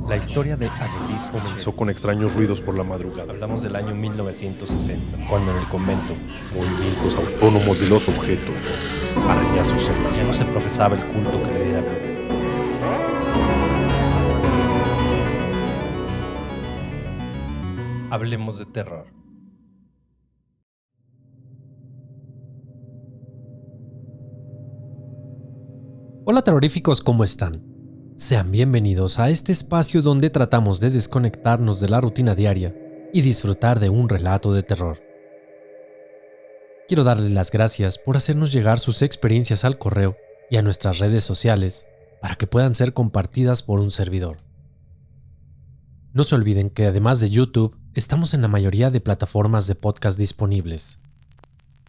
La historia de Agelis comenzó. Comenzó con extraños ruidos por la madrugada. Hablamos del año 1960, cuando en el convento Movimientos autónomos de los objetos. Arañazos en las ya no se paredes. profesaba el culto que le diera vida. Hablemos de terror. Hola terroríficos, ¿cómo están? Sean bienvenidos a este espacio donde tratamos de desconectarnos de la rutina diaria y disfrutar de un relato de terror. Quiero darles las gracias por hacernos llegar sus experiencias al correo y a nuestras redes sociales para que puedan ser compartidas por un servidor. No se olviden que además de YouTube, estamos en la mayoría de plataformas de podcast disponibles.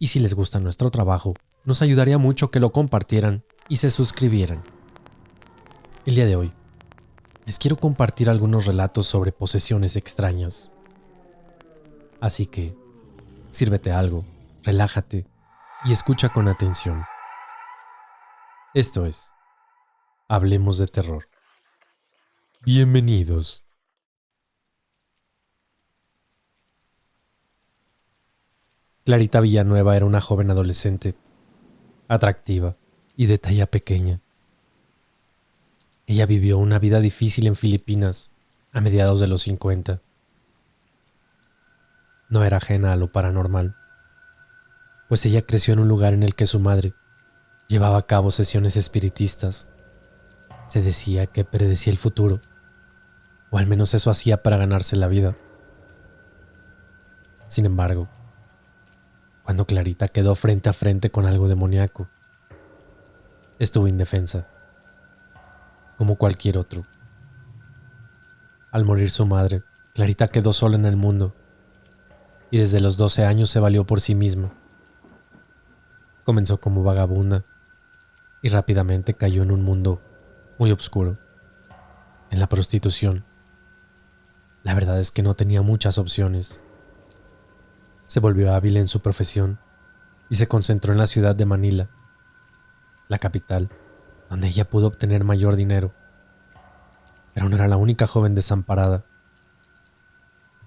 Y si les gusta nuestro trabajo, nos ayudaría mucho que lo compartieran y se suscribieran. El día de hoy, les quiero compartir algunos relatos sobre posesiones extrañas. Así que, sírvete algo, relájate y escucha con atención. Esto es, Hablemos de Terror. Bienvenidos. Clarita Villanueva era una joven adolescente, atractiva y de talla pequeña. Ella vivió una vida difícil en Filipinas a mediados de los 50. No era ajena a lo paranormal, pues ella creció en un lugar en el que su madre llevaba a cabo sesiones espiritistas. Se decía que predecía el futuro, o al menos eso hacía para ganarse la vida. Sin embargo, cuando Clarita quedó frente a frente con algo demoníaco, estuvo indefensa, como cualquier otro. Al morir su madre, Clarita quedó sola en el mundo, y desde los 12 años se valió por sí misma. Comenzó como vagabunda, y rápidamente cayó en un mundo muy oscuro, en la prostitución. La verdad es que no tenía muchas opciones. Se volvió hábil en su profesión y se concentró en la ciudad de Manila, la capital, donde ella pudo obtener mayor dinero. Pero no era la única joven desamparada.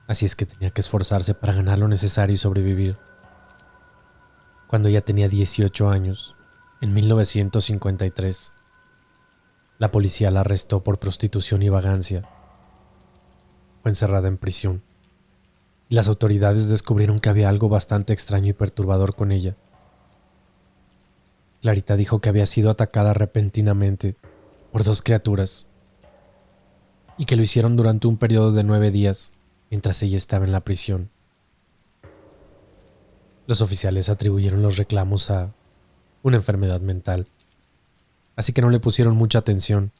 Así es que tenía que esforzarse para ganar lo necesario y sobrevivir. Cuando ella tenía 18 años, en 1953, la policía la arrestó por prostitución y vagancia. Fue encerrada en prisión, y las autoridades descubrieron que había algo bastante extraño y perturbador con ella. Clarita dijo que había sido atacada repentinamente por dos criaturas, y que lo hicieron durante un periodo de 9 días, mientras ella estaba en la prisión. Los oficiales atribuyeron los reclamos a una enfermedad mental, así que no le pusieron mucha atención.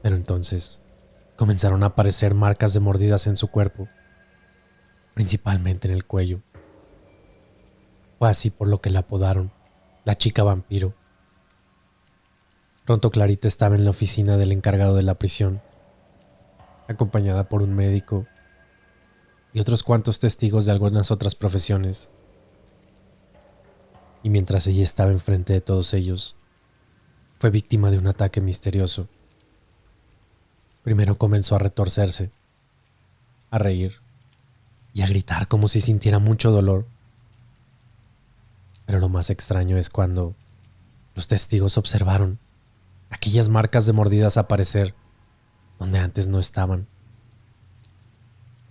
Pero entonces comenzaron a aparecer marcas de mordidas en su cuerpo, principalmente en el cuello. Fue así por lo que la apodaron la chica vampiro. Pronto Clarita estaba en la oficina del encargado de la prisión, acompañada por un médico y otros cuantos testigos de algunas otras profesiones. Y mientras ella estaba enfrente de todos ellos, fue víctima de un ataque misterioso. Primero comenzó a retorcerse, a reír y a gritar como si sintiera mucho dolor. Pero lo más extraño es cuando los testigos observaron aquellas marcas de mordidas aparecer donde antes no estaban.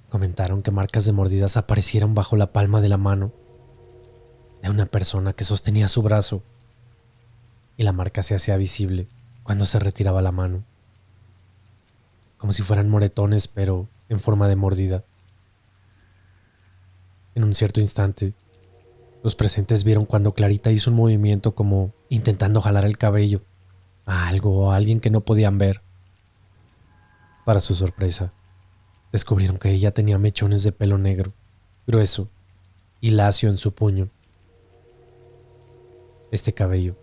Comentaron que marcas de mordidas aparecieron bajo la palma de la mano de una persona que sostenía su brazo, y la marca se hacía visible cuando se retiraba la mano, como si fueran moretones pero en forma de mordida. En un cierto instante, los presentes vieron cuando Clarita hizo un movimiento como intentando jalar el cabello a algo o a alguien que no podían ver. Para su sorpresa, descubrieron que ella tenía mechones de pelo negro, grueso y lacio en su puño. Este cabello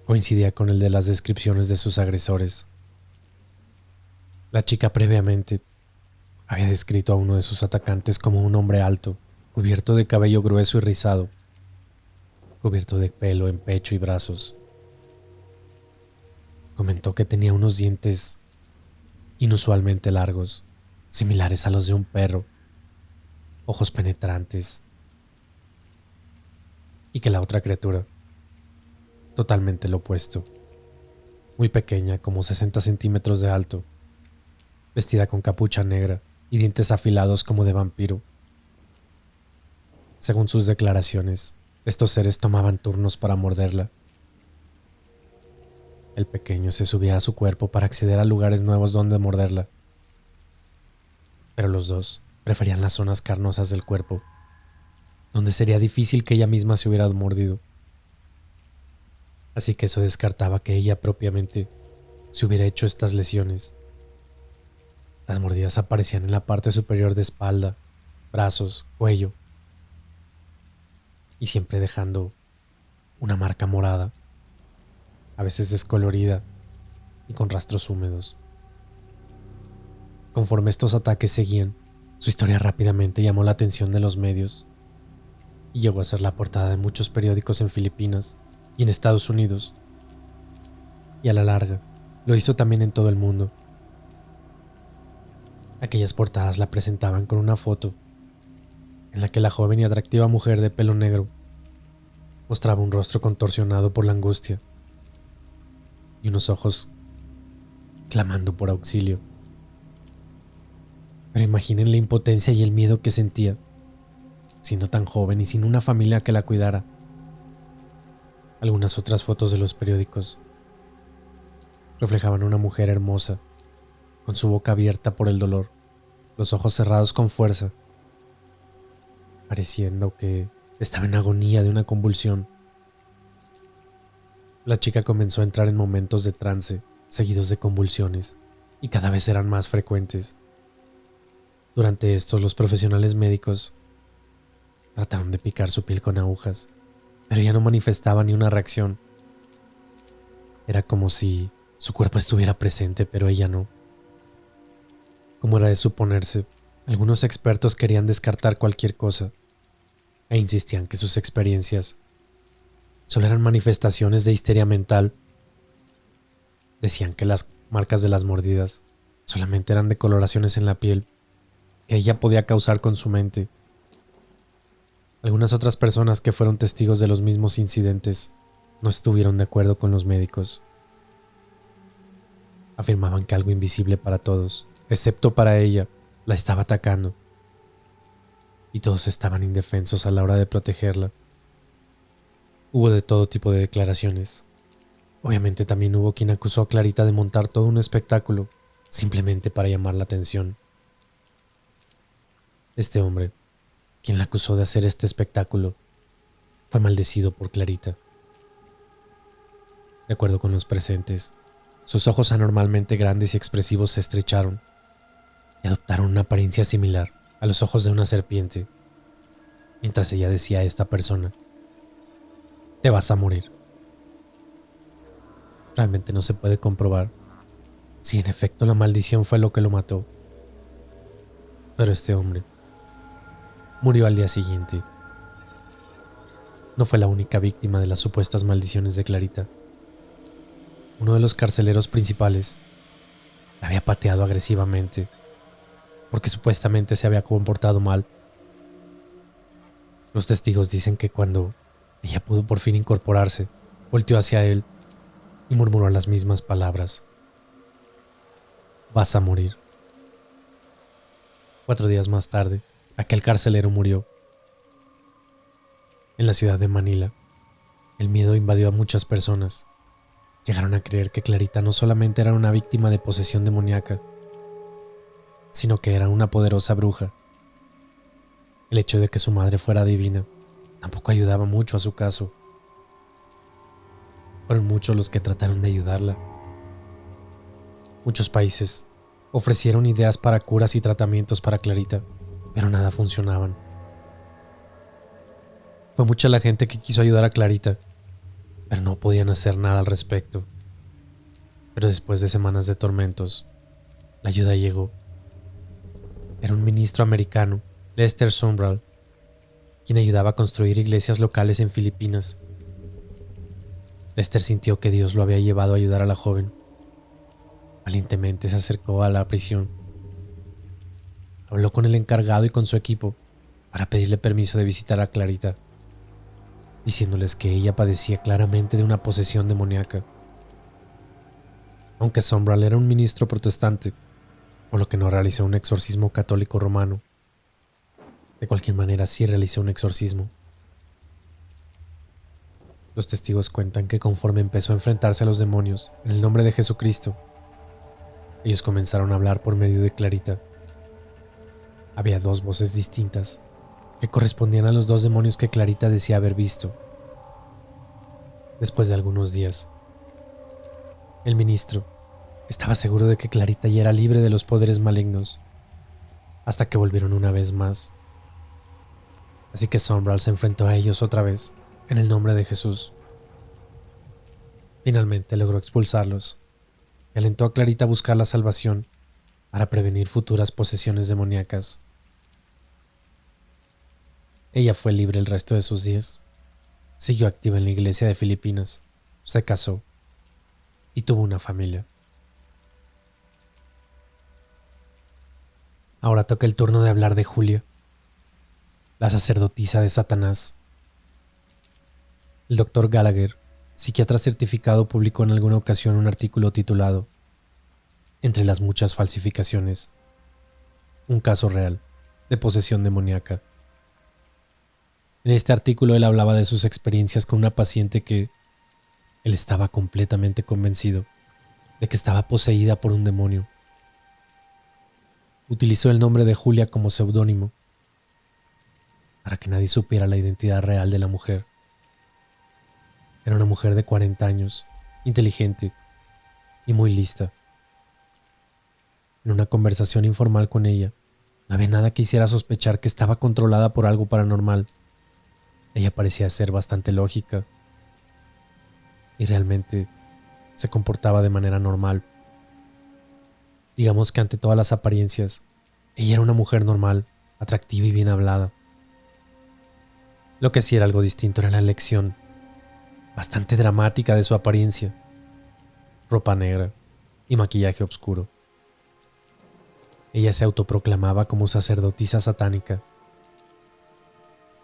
coincidía con el de las descripciones de sus agresores. La chica previamente había descrito a uno de sus atacantes como un hombre alto, cubierto de cabello grueso y rizado, cubierto de pelo en pecho y brazos. Comentó que tenía unos dientes inusualmente largos, similares a los de un perro, ojos penetrantes, y que la otra criatura, totalmente lo opuesto, muy pequeña, como 60 centímetros de alto, vestida con capucha negra y dientes afilados como de vampiro. Según sus declaraciones, estos seres tomaban turnos para morderla. El pequeño se subía a su cuerpo para acceder a lugares nuevos donde morderla, pero los dos preferían las zonas carnosas del cuerpo, donde sería difícil que ella misma se hubiera mordido. Así que eso descartaba que ella propiamente se hubiera hecho estas lesiones. Las mordidas aparecían en la parte superior de espalda, brazos, cuello, y siempre dejando una marca morada, a veces descolorida y con rastros húmedos. Conforme estos ataques seguían, su historia rápidamente llamó la atención de los medios y llegó a ser la portada de muchos periódicos en Filipinas y en Estados Unidos, y a la larga lo hizo también en todo el mundo. Aquellas portadas la presentaban con una foto en la que la joven y atractiva mujer de pelo negro mostraba un rostro contorsionado por la angustia y unos ojos clamando por auxilio. Pero imaginen la impotencia y el miedo que sentía, siendo tan joven y sin una familia que la cuidara. Algunas otras fotos de los periódicos reflejaban a una mujer hermosa, con su boca abierta por el dolor, los ojos cerrados con fuerza, pareciendo que estaba en agonía de una convulsión. La chica comenzó a entrar en momentos de trance, seguidos de convulsiones, y cada vez eran más frecuentes. Durante estos, los profesionales médicos trataron de picar su piel con agujas, pero ella no manifestaba ni una reacción. Era como si su cuerpo estuviera presente, pero ella no. Como era de suponerse, algunos expertos querían descartar cualquier cosa e insistían que sus experiencias solo eran manifestaciones de histeria mental. Decían que las marcas de las mordidas solamente eran decoloraciones en la piel que ella podía causar con su mente. Algunas otras personas que fueron testigos de los mismos incidentes no estuvieron de acuerdo con los médicos. Afirmaban que algo invisible para todos, excepto para ella, la estaba atacando, y todos estaban indefensos a la hora de protegerla. Hubo de todo tipo de declaraciones. Obviamente también hubo quien acusó a Clarita de montar todo un espectáculo simplemente para llamar la atención. Este hombre, quien la acusó de hacer este espectáculo, fue maldecido por Clarita. De acuerdo con los presentes, sus ojos anormalmente grandes y expresivos se estrecharon y adoptaron una apariencia similar a los ojos de una serpiente, mientras ella decía a esta persona: "Te vas a morir". Realmente no se puede comprobar si en efecto la maldición fue lo que lo mató, pero este hombre murió al día siguiente. No fue la única víctima de las supuestas maldiciones de Clarita. Uno de los carceleros principales la había pateado agresivamente porque supuestamente se había comportado mal. Los testigos dicen que cuando ella pudo por fin incorporarse, volteó hacia él y murmuró las mismas palabras: "Vas a morir". 4 días más tarde, aquel carcelero murió. En la ciudad de Manila, el miedo invadió a muchas personas. Llegaron a creer que Clarita no solamente era una víctima de posesión demoníaca, sino que era una poderosa bruja. El hecho de que su madre fuera divina tampoco ayudaba mucho a su caso. Fueron muchos los que trataron de ayudarla. Muchos países ofrecieron ideas para curas y tratamientos para Clarita, pero nada funcionaban. Fue mucha la gente que quiso ayudar a Clarita, pero no podían hacer nada al respecto. Pero después de semanas de tormentos, la ayuda llegó. Era un ministro americano, Lester Sumrall, quien ayudaba a construir iglesias locales en Filipinas. Lester sintió que Dios lo había llevado a ayudar a la joven. Valientemente se acercó a la prisión. Habló con el encargado y con su equipo para pedirle permiso de visitar a Clarita, diciéndoles que ella padecía claramente de una posesión demoníaca. Aunque Sombral era un ministro protestante, por lo que no realizó un exorcismo católico romano, de cualquier manera sí realizó un exorcismo. Los testigos cuentan que conforme empezó a enfrentarse a los demonios en el nombre de Jesucristo, ellos comenzaron a hablar por medio de Clarita. Había dos voces distintas que correspondían a los dos demonios que Clarita decía haber visto. Después de algunos días, el ministro estaba seguro de que Clarita ya era libre de los poderes malignos, hasta que volvieron una vez más. Así que Sombral se enfrentó a ellos otra vez, en el nombre de Jesús. Finalmente logró expulsarlos y alentó a Clarita a buscar la salvación para prevenir futuras posesiones demoníacas. Ella fue libre el resto de sus días. Siguió activa en la iglesia de Filipinas, se casó y tuvo una familia. Ahora toca el turno de hablar de Julia, la sacerdotisa de Satanás. El Dr. Gallagher, psiquiatra certificado, publicó en alguna ocasión un artículo titulado "Entre las muchas falsificaciones, un caso real de posesión demoníaca". En este artículo él hablaba de sus experiencias con una paciente que él estaba completamente convencido de que estaba poseída por un demonio. Utilizó el nombre de Julia como seudónimo para que nadie supiera la identidad real de la mujer. Era una mujer de 40 años, inteligente y muy lista. En una conversación informal con ella, no había nada que hiciera sospechar que estaba controlada por algo paranormal. Ella parecía ser bastante lógica y realmente se comportaba de manera normal. Digamos que ante todas las apariencias, ella era una mujer normal, atractiva y bien hablada. Lo que sí era algo distinto era la elección bastante dramática de su apariencia: ropa negra y maquillaje oscuro. Ella se autoproclamaba como sacerdotisa satánica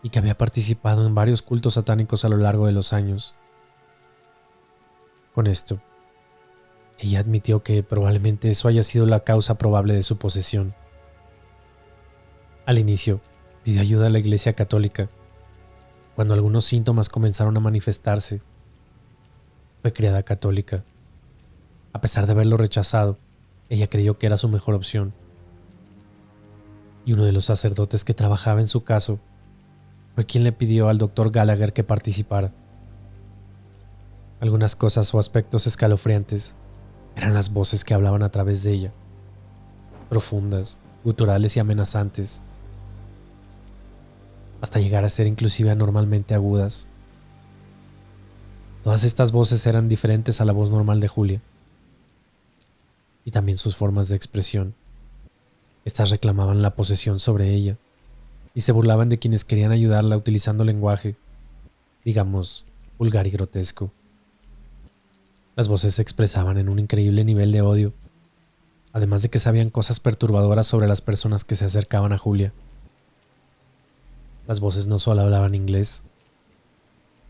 y que había participado en varios cultos satánicos a lo largo de los años. Con esto, ella admitió que probablemente eso haya sido la causa probable de su posesión. Al inicio, pidió ayuda a la Iglesia Católica. Cuando algunos síntomas comenzaron a manifestarse, fue criada católica. A pesar de haberlo rechazado, ella creyó que era su mejor opción. Y uno de los sacerdotes que trabajaba en su caso fue quien le pidió al Dr. Gallagher que participara. Algunas cosas o aspectos escalofriantes eran las voces que hablaban a través de ella, profundas, guturales y amenazantes, hasta llegar a ser inclusive anormalmente agudas. Todas estas voces eran diferentes a la voz normal de Julia, y también sus formas de expresión. Estas reclamaban la posesión sobre ella y se burlaban de quienes querían ayudarla utilizando lenguaje, digamos, vulgar y grotesco. Las voces se expresaban en un increíble nivel de odio, además de que sabían cosas perturbadoras sobre las personas que se acercaban a Julia. Las voces no solo hablaban inglés,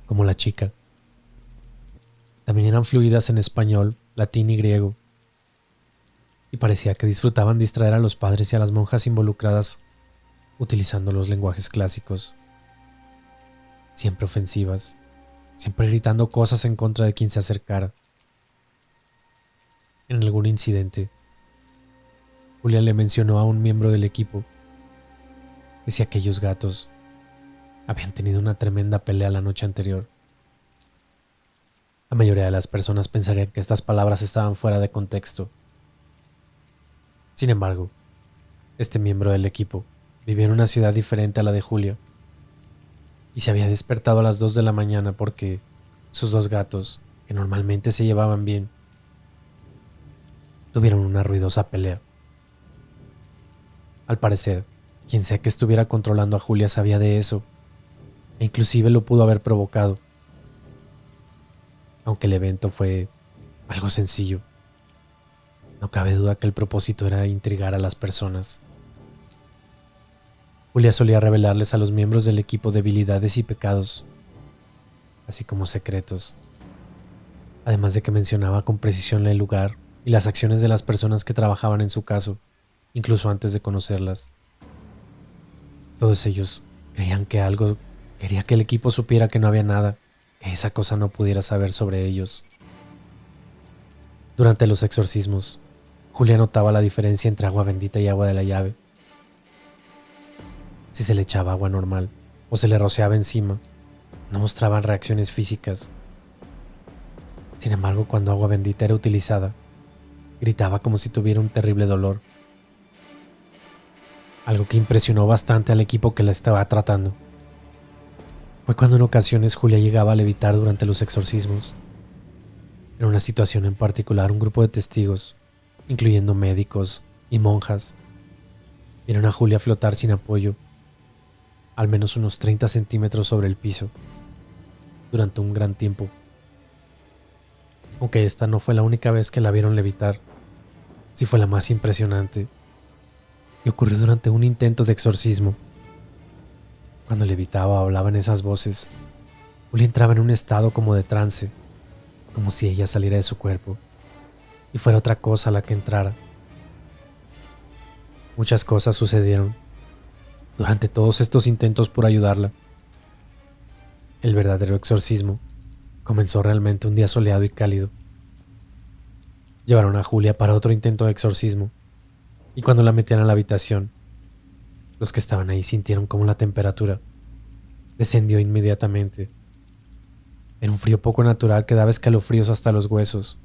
como la chica, también eran fluidas en español, latín y griego, y parecía que disfrutaban distraer a los padres y a las monjas involucradas utilizando los lenguajes clásicos, siempre ofensivas, siempre gritando cosas en contra de quien se acercara. En algún incidente, Julia le mencionó a un miembro del equipo que si aquellos gatos habían tenido una tremenda pelea la noche anterior. La mayoría de las personas pensarían que estas palabras estaban fuera de contexto. Sin embargo, este miembro del equipo vivía en una ciudad diferente a la de Julia y se había despertado a las 2 de la mañana porque sus dos gatos, que normalmente se llevaban bien, tuvieron una ruidosa pelea. Al parecer, quien sea que estuviera controlando a Julia sabía de eso, e inclusive lo pudo haber provocado. Aunque el evento fue algo sencillo, No cabe duda que el propósito era intrigar a las personas. Julia solía revelarles a los miembros del equipo debilidades y pecados, así como secretos, además de que mencionaba con precisión el lugar y las acciones de las personas que trabajaban en su caso, incluso antes de conocerlas. Todos ellos creían que algo quería que el equipo supiera que no había nada, que esa cosa no pudiera saber sobre ellos. Durante los exorcismos, Julia notaba la diferencia entre agua bendita y agua de la llave. Si se le echaba agua normal o se le rociaba encima, no mostraban reacciones físicas. Sin embargo, cuando agua bendita era utilizada, gritaba como si tuviera un terrible dolor. Algo que impresionó bastante al equipo que la estaba tratando. Fue cuando en ocasiones Julia llegaba a levitar durante los exorcismos. En una situación en particular, un grupo de testigos, incluyendo médicos y monjas, vieron a Julia flotar sin apoyo, al menos unos 30 centímetros sobre el piso, durante un gran tiempo. Aunque esta no fue la única vez que la vieron levitar, sí fue la más impresionante, y ocurrió durante un intento de exorcismo. Cuando levitaba o hablaba en esas voces, Julia entraba en un estado como de trance, como si ella saliera de su cuerpo y fuera otra cosa la que entrara. Muchas cosas sucedieron durante todos estos intentos por ayudarla. El verdadero exorcismo comenzó realmente un día soleado y cálido. Llevaron a Julia para otro intento de exorcismo, y cuando la metían a la habitación, los que estaban ahí sintieron como la temperatura descendió inmediatamente. Era un frío poco natural que daba escalofríos hasta los huesos,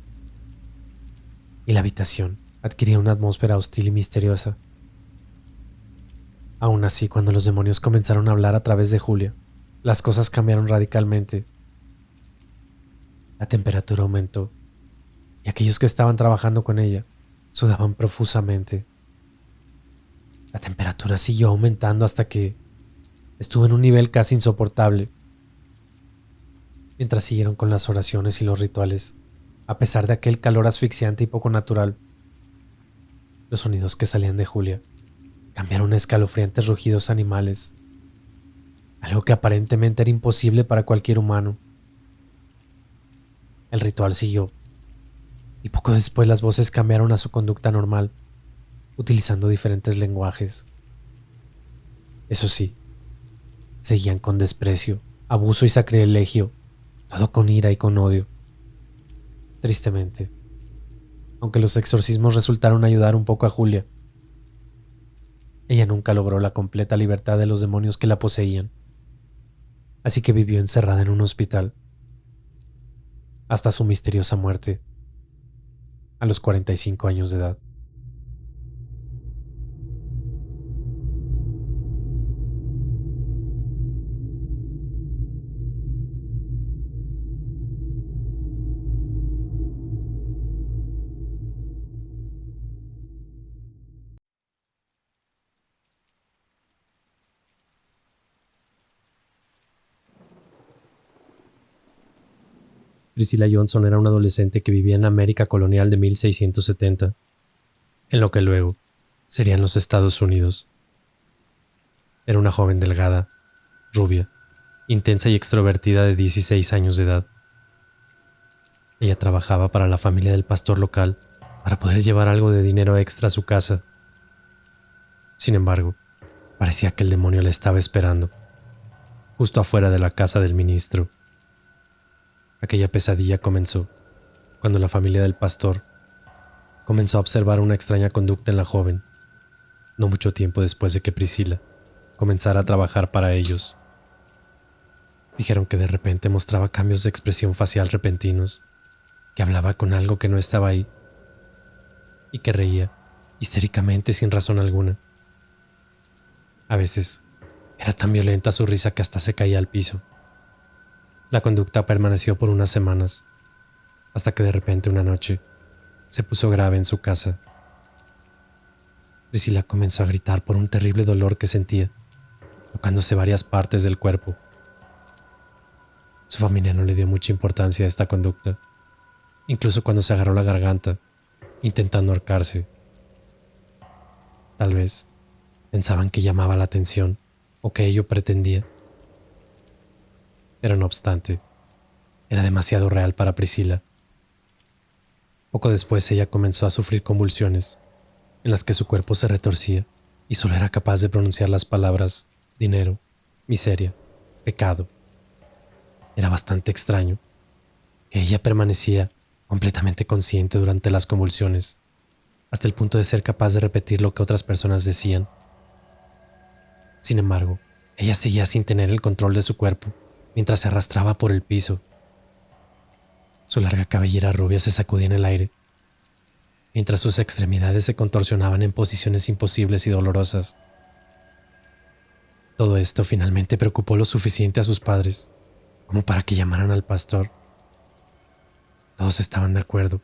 y la habitación adquiría una atmósfera hostil y misteriosa. Aún así, cuando los demonios comenzaron a hablar a través de Julia, las cosas cambiaron radicalmente. La temperatura aumentó, y aquellos que estaban trabajando con ella sudaban profusamente. La temperatura siguió aumentando hasta que estuvo en un nivel casi insoportable. Mientras siguieron con las oraciones y los rituales, a pesar de aquel calor asfixiante y poco natural, los sonidos que salían de Julia cambiaron a escalofriantes rugidos animales, algo que aparentemente era imposible para cualquier humano. El ritual siguió, y poco después las voces cambiaron a su conducta normal, utilizando diferentes lenguajes. Eso sí, seguían con desprecio, abuso y sacrilegio, todo con ira y con odio. Tristemente, aunque los exorcismos resultaron ayudar un poco a Julia, ella nunca logró la completa libertad de los demonios que la poseían, así que vivió encerrada en un hospital hasta su misteriosa muerte a los 45 años de edad. Priscilla Johnson era una adolescente que vivía en la América colonial de 1670, en lo que luego serían los Estados Unidos. Era una joven delgada, rubia, intensa y extrovertida de 16 años de edad. Ella trabajaba para la familia del pastor local para poder llevar algo de dinero extra a su casa. Sin embargo, parecía que el demonio la estaba esperando, justo afuera de la casa del ministro. Aquella pesadilla comenzó cuando la familia del pastor comenzó a observar una extraña conducta en la joven, no mucho tiempo después de que Priscilla comenzara a trabajar para ellos. Dijeron que de repente mostraba cambios de expresión facial repentinos, que hablaba con algo que no estaba ahí y que reía histéricamente sin razón alguna. A veces era tan violenta su risa que hasta se caía al piso. La conducta permaneció por unas semanas, hasta que de repente una noche se puso grave en su casa. Priscilla comenzó a gritar por un terrible dolor que sentía, tocándose varias partes del cuerpo. Su familia no le dio mucha importancia a esta conducta, incluso cuando se agarró la garganta intentando ahorcarse. Tal vez pensaban que llamaba la atención o que ello pretendía. Pero no obstante, era demasiado real para Priscila. Poco después ella comenzó a sufrir convulsiones en las que su cuerpo se retorcía y solo era capaz de pronunciar las palabras dinero, miseria, pecado. Era bastante extraño que ella permanecía completamente consciente durante las convulsiones, hasta el punto de ser capaz de repetir lo que otras personas decían. Sin embargo, ella seguía sin tener el control de su cuerpo mientras se arrastraba por el piso. Su larga cabellera rubia se sacudía en el aire, mientras sus extremidades se contorsionaban en posiciones imposibles y dolorosas. Todo esto finalmente preocupó lo suficiente a sus padres como para que llamaran al pastor. Todos estaban de acuerdo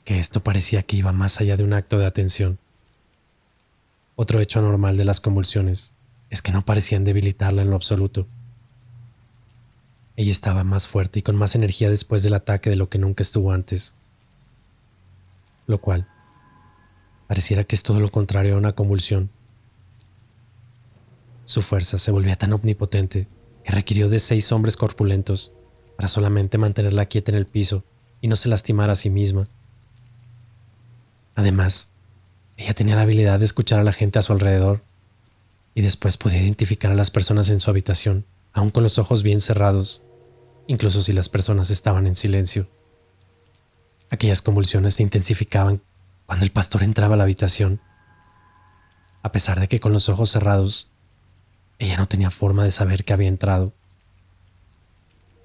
que esto parecía que iba más allá de un acto de atención. Otro hecho anormal de las convulsiones es que no parecían debilitarla en lo absoluto. Ella estaba más fuerte y con más energía después del ataque de lo que nunca estuvo antes, lo cual pareciera que es todo lo contrario a una convulsión. Su fuerza se volvía tan omnipotente que requirió de 6 hombres corpulentos para solamente mantenerla quieta en el piso y no se lastimara a sí misma. Además, ella tenía la habilidad de escuchar a la gente a su alrededor y después podía identificar a las personas en su habitación, aún con los ojos bien cerrados, incluso si las personas estaban en silencio. Aquellas convulsiones se intensificaban cuando el pastor entraba a la habitación. A pesar de que con los ojos cerrados, ella no tenía forma de saber que había entrado.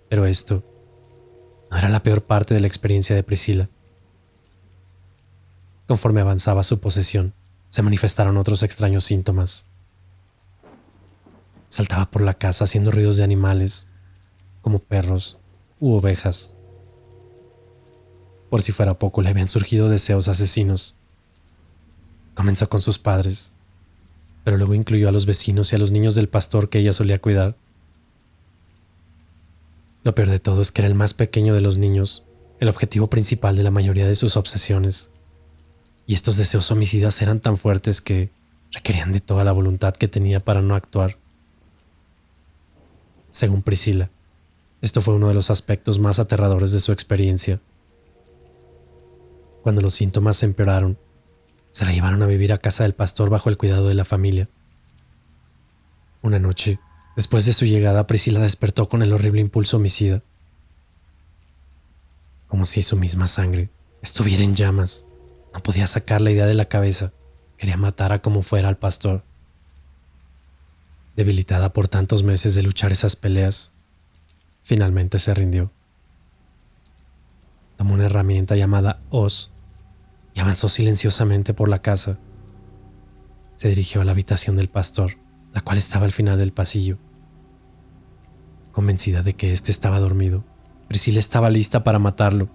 Pero esto no era la peor parte de la experiencia de Priscila. Conforme avanzaba su posesión, se manifestaron otros extraños síntomas. Saltaba por la casa haciendo ruidos de animales, como perros u ovejas. Por si fuera poco, le habían surgido deseos asesinos. Comenzó con sus padres, pero luego incluyó a los vecinos y a los niños del pastor que ella solía cuidar. Lo peor de todo es que era el más pequeño de los niños, el objetivo principal de la mayoría de sus obsesiones. Y estos deseos homicidas eran tan fuertes que requerían de toda la voluntad que tenía para no actuar. Según Priscila, esto fue uno de los aspectos más aterradores de su experiencia. Cuando los síntomas se empeoraron, se la llevaron a vivir a casa del pastor bajo el cuidado de la familia. Una noche, después de su llegada, Priscila despertó con el horrible impulso homicida. Como si su misma sangre estuviera en llamas. No podía sacar la idea de la cabeza. Quería matar a como fuera al pastor. Debilitada por tantos meses de luchar esas peleas, finalmente se rindió. Tomó una herramienta llamada hoz y avanzó silenciosamente por la casa. Se dirigió a la habitación del pastor, la cual estaba al final del pasillo. Convencida de que éste estaba dormido, Priscila estaba lista para matarlo.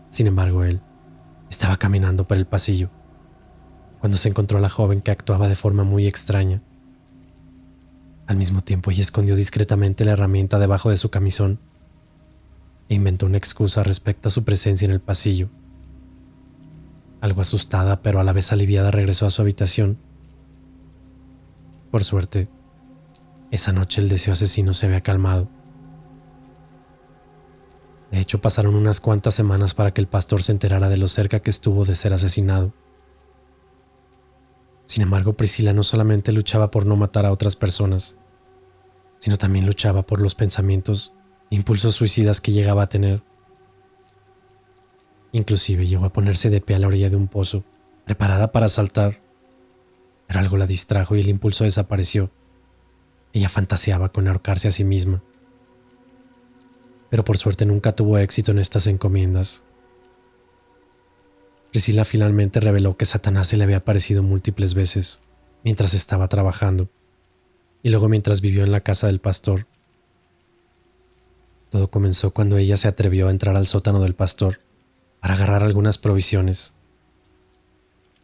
Sin embargo, él estaba caminando por el pasillo cuando se encontró a la joven, que actuaba de forma muy extraña. Al mismo tiempo, ella escondió discretamente la herramienta debajo de su camisón e inventó una excusa respecto a su presencia en el pasillo. Algo asustada, pero a la vez aliviada, regresó a su habitación. Por suerte, esa noche el deseo asesino se había calmado. De hecho, pasaron unas cuantas semanas para que el pastor se enterara de lo cerca que estuvo de ser asesinado. Sin embargo, Priscila no solamente luchaba por no matar a otras personas, sino también luchaba por los pensamientos e impulsos suicidas que llegaba a tener. Inclusive llegó a ponerse de pie a la orilla de un pozo, preparada para saltar, pero algo la distrajo y el impulso desapareció. Ella fantaseaba con ahorcarse a sí misma. Pero por suerte nunca tuvo éxito en estas encomiendas. Priscila finalmente reveló que Satanás se le había aparecido múltiples veces mientras estaba trabajando y luego mientras vivió en la casa del pastor. Todo comenzó cuando ella se atrevió a entrar al sótano del pastor para agarrar algunas provisiones.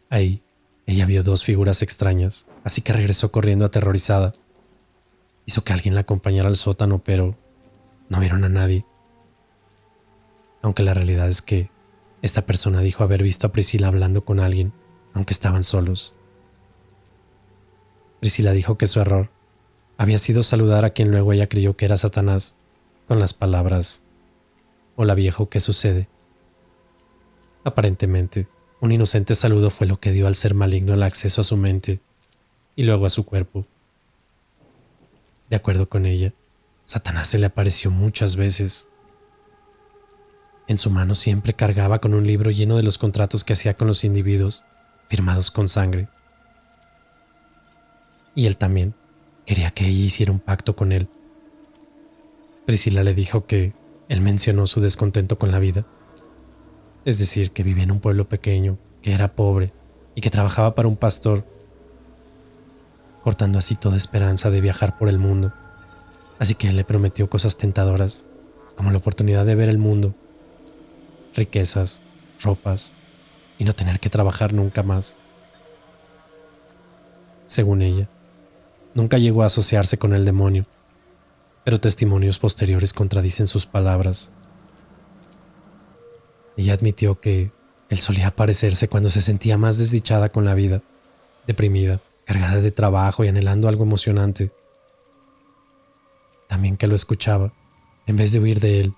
Ahí, ella vio 2 figuras extrañas, así que regresó corriendo aterrorizada. Hizo que alguien la acompañara al sótano, pero no vieron a nadie. Aunque la realidad es que Esta persona dijo haber visto a Priscila hablando con alguien, aunque estaban solos. Priscila dijo que su error había sido saludar a quien luego ella creyó que era Satanás con las palabras: "Hola viejo, ¿qué sucede?". Aparentemente, un inocente saludo fue lo que dio al ser maligno el acceso a su mente y luego a su cuerpo. De acuerdo con ella, Satanás se le apareció muchas veces. En su mano siempre cargaba con un libro lleno de los contratos que hacía con los individuos, firmados con sangre. Y él también quería que ella hiciera un pacto con él. Priscila le dijo que él mencionó su descontento con la vida, es decir, que vivía en un pueblo pequeño, que era pobre y que trabajaba para un pastor, cortando así toda esperanza de viajar por el mundo. Así que él le prometió cosas tentadoras, como la oportunidad de ver el mundo, riquezas, ropas y no tener que trabajar nunca más. Según ella, nunca llegó a asociarse con el demonio, pero testimonios posteriores contradicen sus palabras. Ella admitió que él solía aparecerse cuando se sentía más desdichada con la vida, deprimida, cargada de trabajo y anhelando algo emocionante. También que lo escuchaba, en vez de huir de él,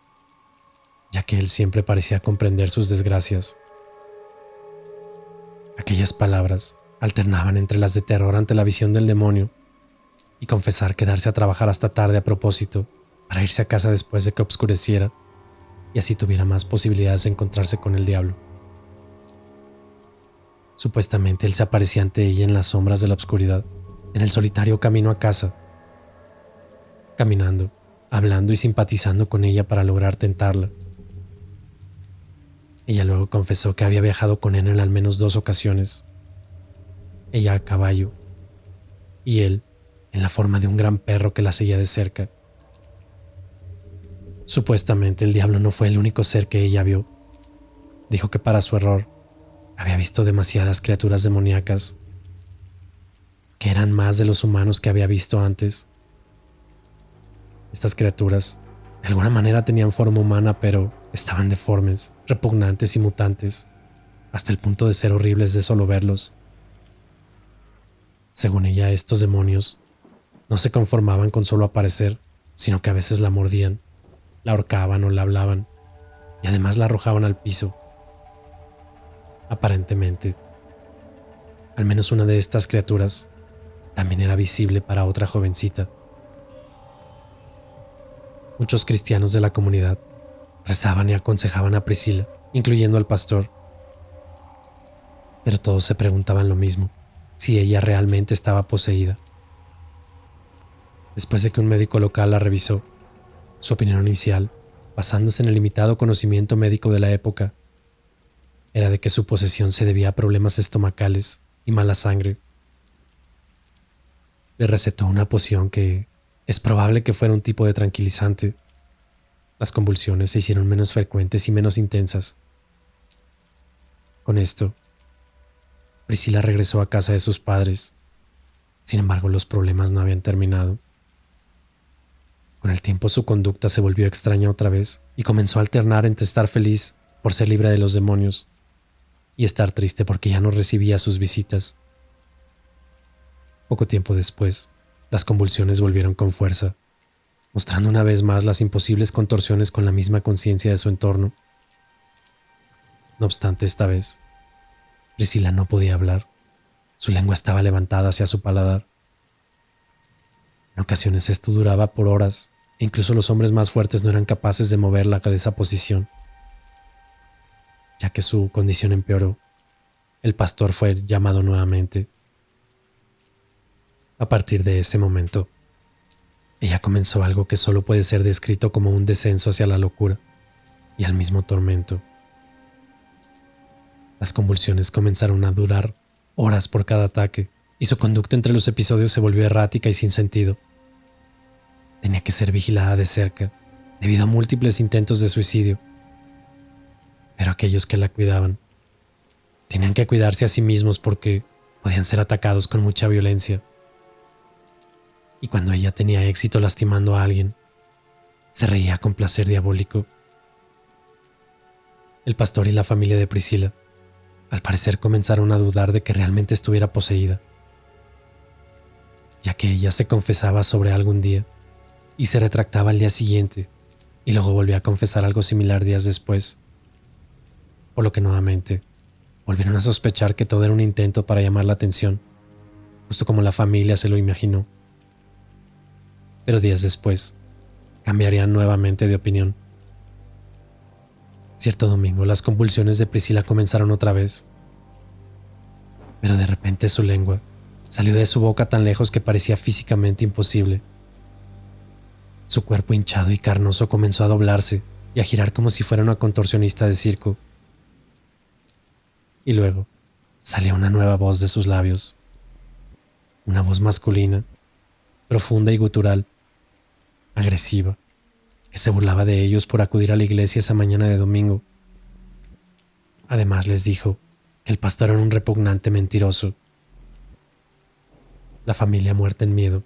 ya que él siempre parecía comprender sus desgracias. Aquellas palabras alternaban entre las de terror ante la visión del demonio y confesar quedarse a trabajar hasta tarde a propósito para irse a casa después de que oscureciera y así tuviera más posibilidades de encontrarse con el diablo. Supuestamente él se aparecía ante ella en las sombras de la oscuridad, en el solitario camino a casa, caminando, hablando y simpatizando con ella para lograr tentarla. Ella luego confesó que había viajado con él en al menos 2 ocasiones, ella a caballo y él en la forma de un gran perro que la seguía de cerca. Supuestamente el diablo no fue el único ser que ella vio. Dijo que para su error había visto demasiadas criaturas demoníacas, que eran más de los humanos que había visto antes. Estas criaturas de alguna manera tenían forma humana, pero estaban deformes, repugnantes y mutantes, hasta el punto de ser horribles de solo verlos. Según ella, estos demonios no se conformaban con solo aparecer, sino que a veces la mordían, la ahorcaban o la hablaban, y además la arrojaban al piso. Aparentemente, al menos una de estas criaturas también era visible para otra jovencita. Muchos cristianos de la comunidad rezaban y aconsejaban a Priscila, incluyendo al pastor. Pero todos se preguntaban lo mismo, si ella realmente estaba poseída. Después de que un médico local la revisó, su opinión inicial, basándose en el limitado conocimiento médico de la época, era de que su posesión se debía a problemas estomacales y mala sangre. Le recetó una poción que es probable que fuera un tipo de tranquilizante. Las convulsiones se hicieron menos frecuentes y menos intensas. Con esto, Priscila regresó a casa de sus padres. Sin embargo, los problemas no habían terminado. Con el tiempo su conducta se volvió extraña otra vez y comenzó a alternar entre estar feliz por ser libre de los demonios y estar triste porque ya no recibía sus visitas. Poco tiempo después, las convulsiones volvieron con fuerza, mostrando una vez más las imposibles contorsiones con la misma conciencia de su entorno. No obstante, esta vez, Priscila no podía hablar. Su lengua estaba levantada hacia su paladar. En ocasiones esto duraba por horas, e incluso los hombres más fuertes no eran capaces de moverla de esa posición. Ya que su condición empeoró, el pastor fue llamado nuevamente. A partir de ese momento, ella comenzó algo que solo puede ser descrito como un descenso hacia la locura y al mismo tormento. Las convulsiones comenzaron a durar horas por cada ataque, y su conducta entre los episodios se volvió errática y sin sentido. Tenía que ser vigilada de cerca, debido a múltiples intentos de suicidio. Pero aquellos que la cuidaban tenían que cuidarse a sí mismos porque podían ser atacados con mucha violencia. Y cuando ella tenía éxito lastimando a alguien, se reía con placer diabólico. El pastor y la familia de Priscila, al parecer, comenzaron a dudar de que realmente estuviera poseída, ya que ella se confesaba sobre algo un día y se retractaba al día siguiente y luego volvía a confesar algo similar días después, por lo que nuevamente volvieron a sospechar que todo era un intento para llamar la atención, justo como la familia se lo imaginó. Pero días después, cambiarían nuevamente de opinión. Cierto domingo, las convulsiones de Priscila comenzaron otra vez, pero de repente su lengua salió de su boca tan lejos que parecía físicamente imposible. Su cuerpo hinchado y carnoso comenzó a doblarse y a girar como si fuera una contorsionista de circo. Y luego salió una nueva voz de sus labios, una voz masculina, profunda y gutural, agresiva, que se burlaba de ellos por acudir a la iglesia esa mañana de domingo. Además les dijo que el pastor era un repugnante mentiroso. La familia, muerta en miedo,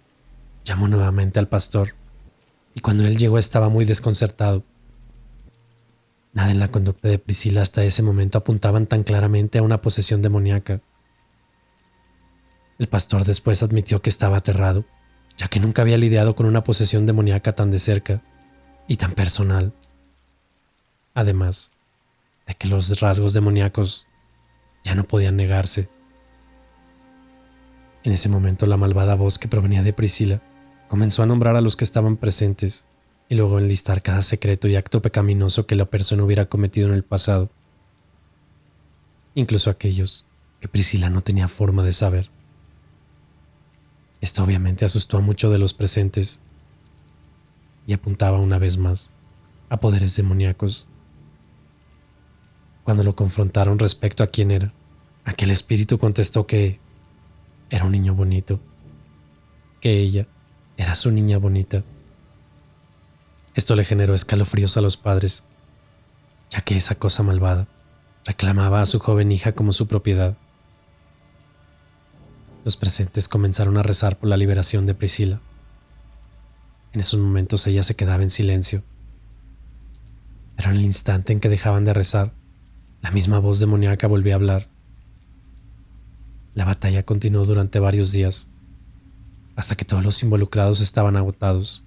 llamó nuevamente al pastor, y cuando él llegó estaba muy desconcertado. Nada en la conducta de Priscila hasta ese momento apuntaban tan claramente a una posesión demoníaca. El pastor después admitió que estaba aterrado, ya que nunca había lidiado con una posesión demoníaca tan de cerca y tan personal. Además de que los rasgos demoníacos ya no podían negarse. En ese momento la malvada voz que provenía de Priscila comenzó a nombrar a los que estaban presentes y luego enlistar cada secreto y acto pecaminoso que la persona hubiera cometido en el pasado, incluso aquellos que Priscila no tenía forma de saber. Esto obviamente asustó a muchos de los presentes y apuntaba una vez más a poderes demoníacos. Cuando lo confrontaron respecto a quién era, aquel espíritu contestó que era un niño bonito, que ella era su niña bonita. Esto le generó escalofríos a los padres, ya que esa cosa malvada reclamaba a su joven hija como su propiedad. Los presentes comenzaron a rezar por la liberación de Priscila. En esos momentos ella se quedaba en silencio, pero en el instante en que dejaban de rezar, la misma voz demoníaca volvió a hablar. La batalla continuó durante varios días, hasta que todos los involucrados estaban agotados.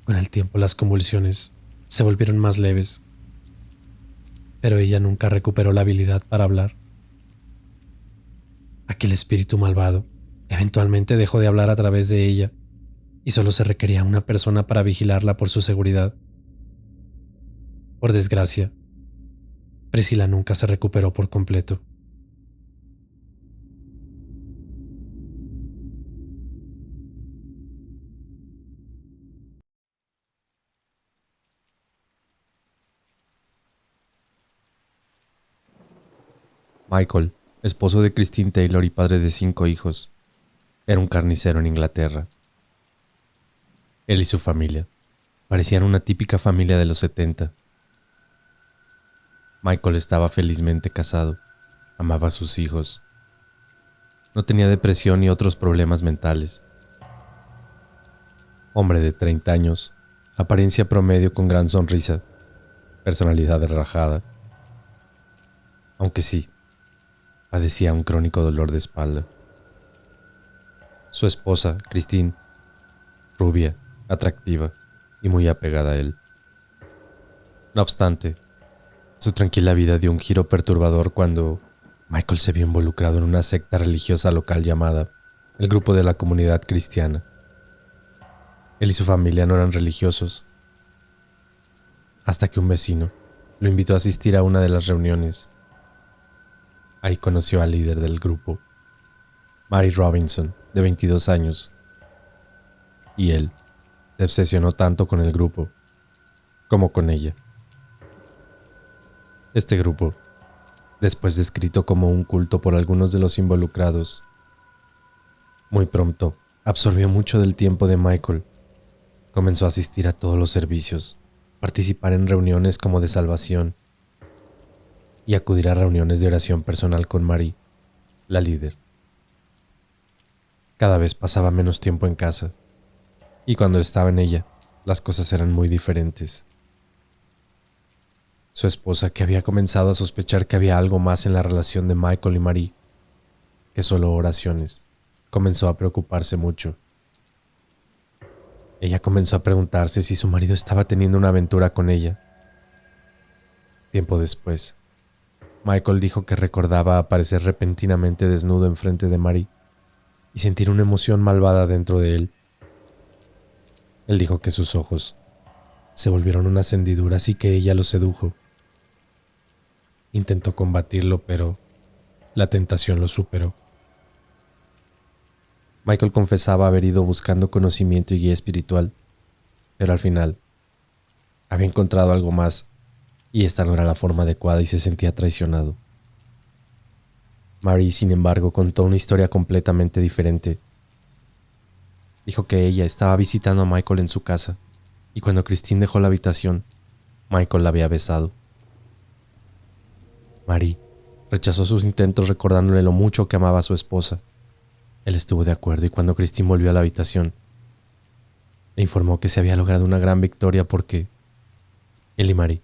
Con el tiempo las convulsiones se volvieron más leves, pero ella nunca recuperó la habilidad para hablar. Aquel espíritu malvado eventualmente dejó de hablar a través de ella y solo se requería una persona para vigilarla por su seguridad. Por desgracia, Priscila nunca se recuperó por completo. Michael, esposo de Christine Taylor y padre de 5 hijos, era un carnicero en Inglaterra. Él y su familia parecían una típica familia de los 70. Michael estaba felizmente casado, amaba a sus hijos. No tenía depresión ni otros problemas mentales. Hombre de 30 años, apariencia promedio con gran sonrisa, personalidad rajada. Aunque sí, padecía un crónico dolor de espalda. Su esposa, Christine, rubia, atractiva y muy apegada a él. No obstante, su tranquila vida dio un giro perturbador cuando Michael se vio involucrado en una secta religiosa local llamada el Grupo de la Comunidad Cristiana. Él y su familia no eran religiosos, hasta que un vecino lo invitó a asistir a una de las reuniones. Ahí conoció al líder del grupo, Mary Robinson, de 22 años, y él se obsesionó tanto con el grupo como con ella. Este grupo, después descrito como un culto por algunos de los involucrados, muy pronto absorbió mucho del tiempo de Michael. Comenzó a asistir a todos los servicios, participar en reuniones como de salvación y acudir a reuniones de oración personal con Mary, la líder. Cada vez pasaba menos tiempo en casa, y cuando estaba en ella, las cosas eran muy diferentes. Su esposa, que había comenzado a sospechar que había algo más en la relación de Michael y Marie que solo oraciones, comenzó a preocuparse mucho. Ella comenzó a preguntarse si su marido estaba teniendo una aventura con ella. Tiempo después, Michael dijo que recordaba aparecer repentinamente desnudo enfrente de Marie y sentir una emoción malvada dentro de él. Él dijo que sus ojos se volvieron unas hendiduras y que ella lo sedujo. Intentó combatirlo, pero la tentación lo superó. Michael confesaba haber ido buscando conocimiento y guía espiritual, pero al final había encontrado algo más y esta no era la forma adecuada y se sentía traicionado. Marie, sin embargo, contó una historia completamente diferente. Dijo que ella estaba visitando a Michael en su casa y cuando Christine dejó la habitación, Michael la había besado. Marie rechazó sus intentos recordándole lo mucho que amaba a su esposa. Él estuvo de acuerdo y cuando Christine volvió a la habitación, le informó que se había logrado una gran victoria porque él y Marie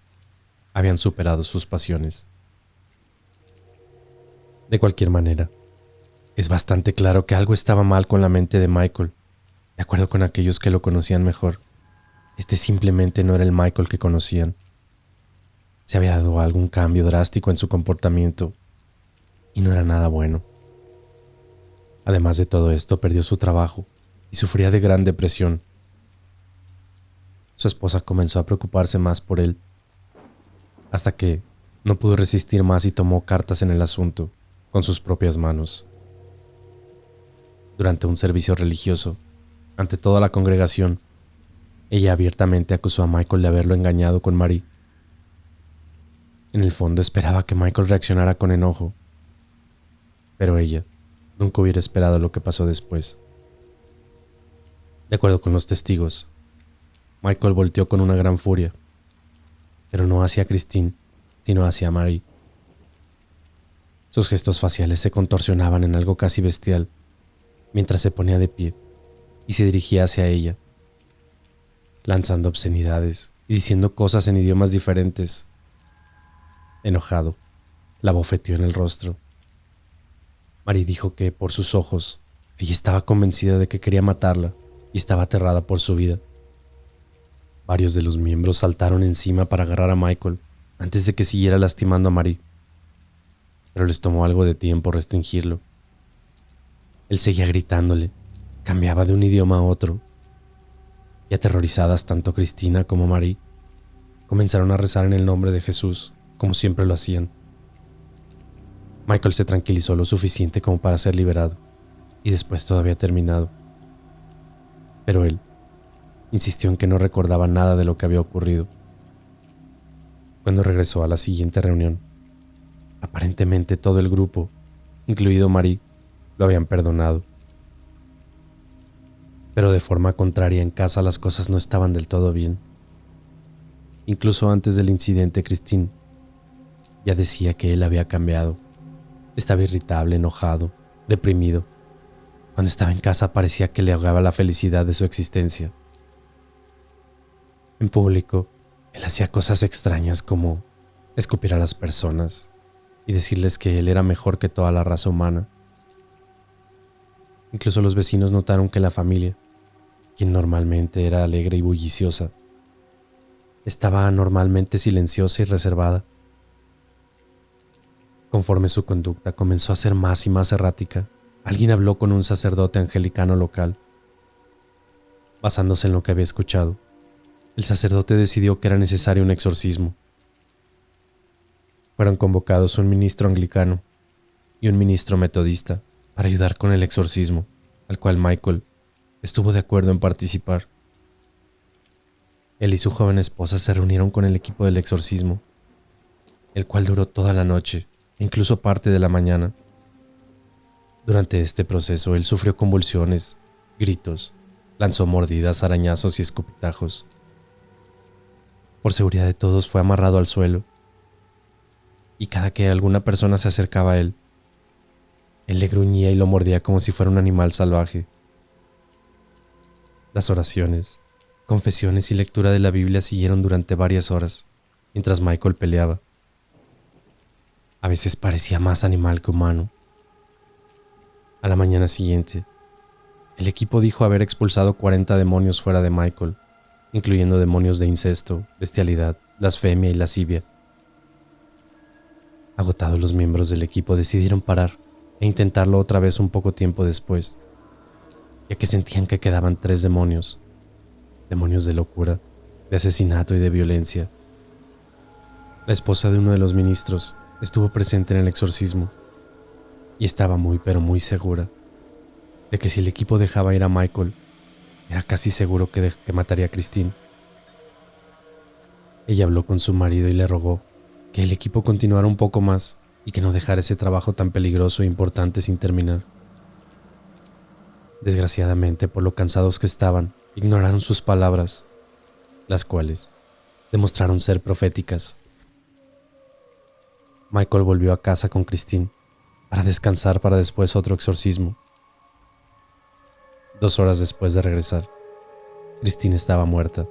habían superado sus pasiones. De cualquier manera, es bastante claro que algo estaba mal con la mente de Michael. De acuerdo con aquellos que lo conocían mejor, este simplemente no era el Michael que conocían. Se había dado algún cambio drástico en su comportamiento y no era nada bueno. Además de todo esto, perdió su trabajo y sufría de gran depresión. Su esposa comenzó a preocuparse más por él, hasta que no pudo resistir más y tomó cartas en el asunto con sus propias manos. Durante un servicio religioso, ante toda la congregación, ella abiertamente acusó a Michael de haberlo engañado con Marie. En el fondo esperaba que Michael reaccionara con enojo, pero ella nunca hubiera esperado lo que pasó después. De acuerdo con los testigos, Michael volteó con una gran furia, pero no hacia Christine, sino hacia Marie. Sus gestos faciales se contorsionaban en algo casi bestial, mientras se ponía de pie y se dirigía hacia ella, lanzando obscenidades y diciendo cosas en idiomas diferentes. Enojado, la bofeteó en el rostro. Marie dijo que, por sus ojos, ella estaba convencida de que quería matarla y estaba aterrada por su vida. Varios de los miembros saltaron encima para agarrar a Michael antes de que siguiera lastimando a Marie, pero les tomó algo de tiempo restringirlo. Él seguía gritándole, cambiaba de un idioma a otro, y aterrorizadas tanto Cristina como Marie comenzaron a rezar en el nombre de Jesús, como siempre lo hacían. Michael se tranquilizó lo suficiente como para ser liberado, y después todo había terminado. Pero él insistió en que no recordaba nada de lo que había ocurrido. Cuando regresó a la siguiente reunión, aparentemente todo el grupo, incluido Marie, lo habían perdonado. Pero de forma contraria, en casa las cosas no estaban del todo bien. Incluso antes del incidente, Christine ya decía que él había cambiado. Estaba irritable, enojado, deprimido. Cuando estaba en casa parecía que le ahogaba la felicidad de su existencia. En público, él hacía cosas extrañas como escupir a las personas y decirles que él era mejor que toda la raza humana. Incluso los vecinos notaron que la familia, quien normalmente era alegre y bulliciosa, estaba anormalmente silenciosa y reservada. Conforme su conducta comenzó a ser más y más errática, alguien habló con un sacerdote anglicano local. Basándose en lo que había escuchado, el sacerdote decidió que era necesario un exorcismo. Fueron convocados un ministro anglicano y un ministro metodista para ayudar con el exorcismo, al cual Michael estuvo de acuerdo en participar. Él y su joven esposa se reunieron con el equipo del exorcismo, el cual duró toda la noche, incluso parte de la mañana. Durante este proceso, él sufrió convulsiones, gritos, lanzó mordidas, arañazos y escupitajos. Por seguridad de todos, fue amarrado al suelo, y cada que alguna persona se acercaba a él, él le gruñía y lo mordía como si fuera un animal salvaje. Las oraciones, confesiones y lectura de la Biblia siguieron durante varias horas, mientras Michael peleaba. A veces parecía más animal que humano. A la mañana siguiente, el equipo dijo haber expulsado 40 demonios fuera de Michael, incluyendo demonios de incesto, bestialidad, blasfemia y lascivia. Agotados, los miembros del equipo decidieron parar e intentarlo otra vez un poco tiempo después, ya que sentían que quedaban 3 demonios, demonios de locura, de asesinato y de violencia. La esposa de uno de los ministros estuvo presente en el exorcismo y estaba muy pero muy segura de que si el equipo dejaba ir a Michael, era casi seguro que mataría a Christine. Ella habló con su marido y le rogó que el equipo continuara un poco más y que no dejara ese trabajo tan peligroso e importante sin terminar. Desgraciadamente, por lo cansados que estaban, ignoraron sus palabras, las cuales demostraron ser proféticas. Michael volvió a casa con Christine para descansar para después otro exorcismo. 2 horas después de regresar, Christine estaba muerta.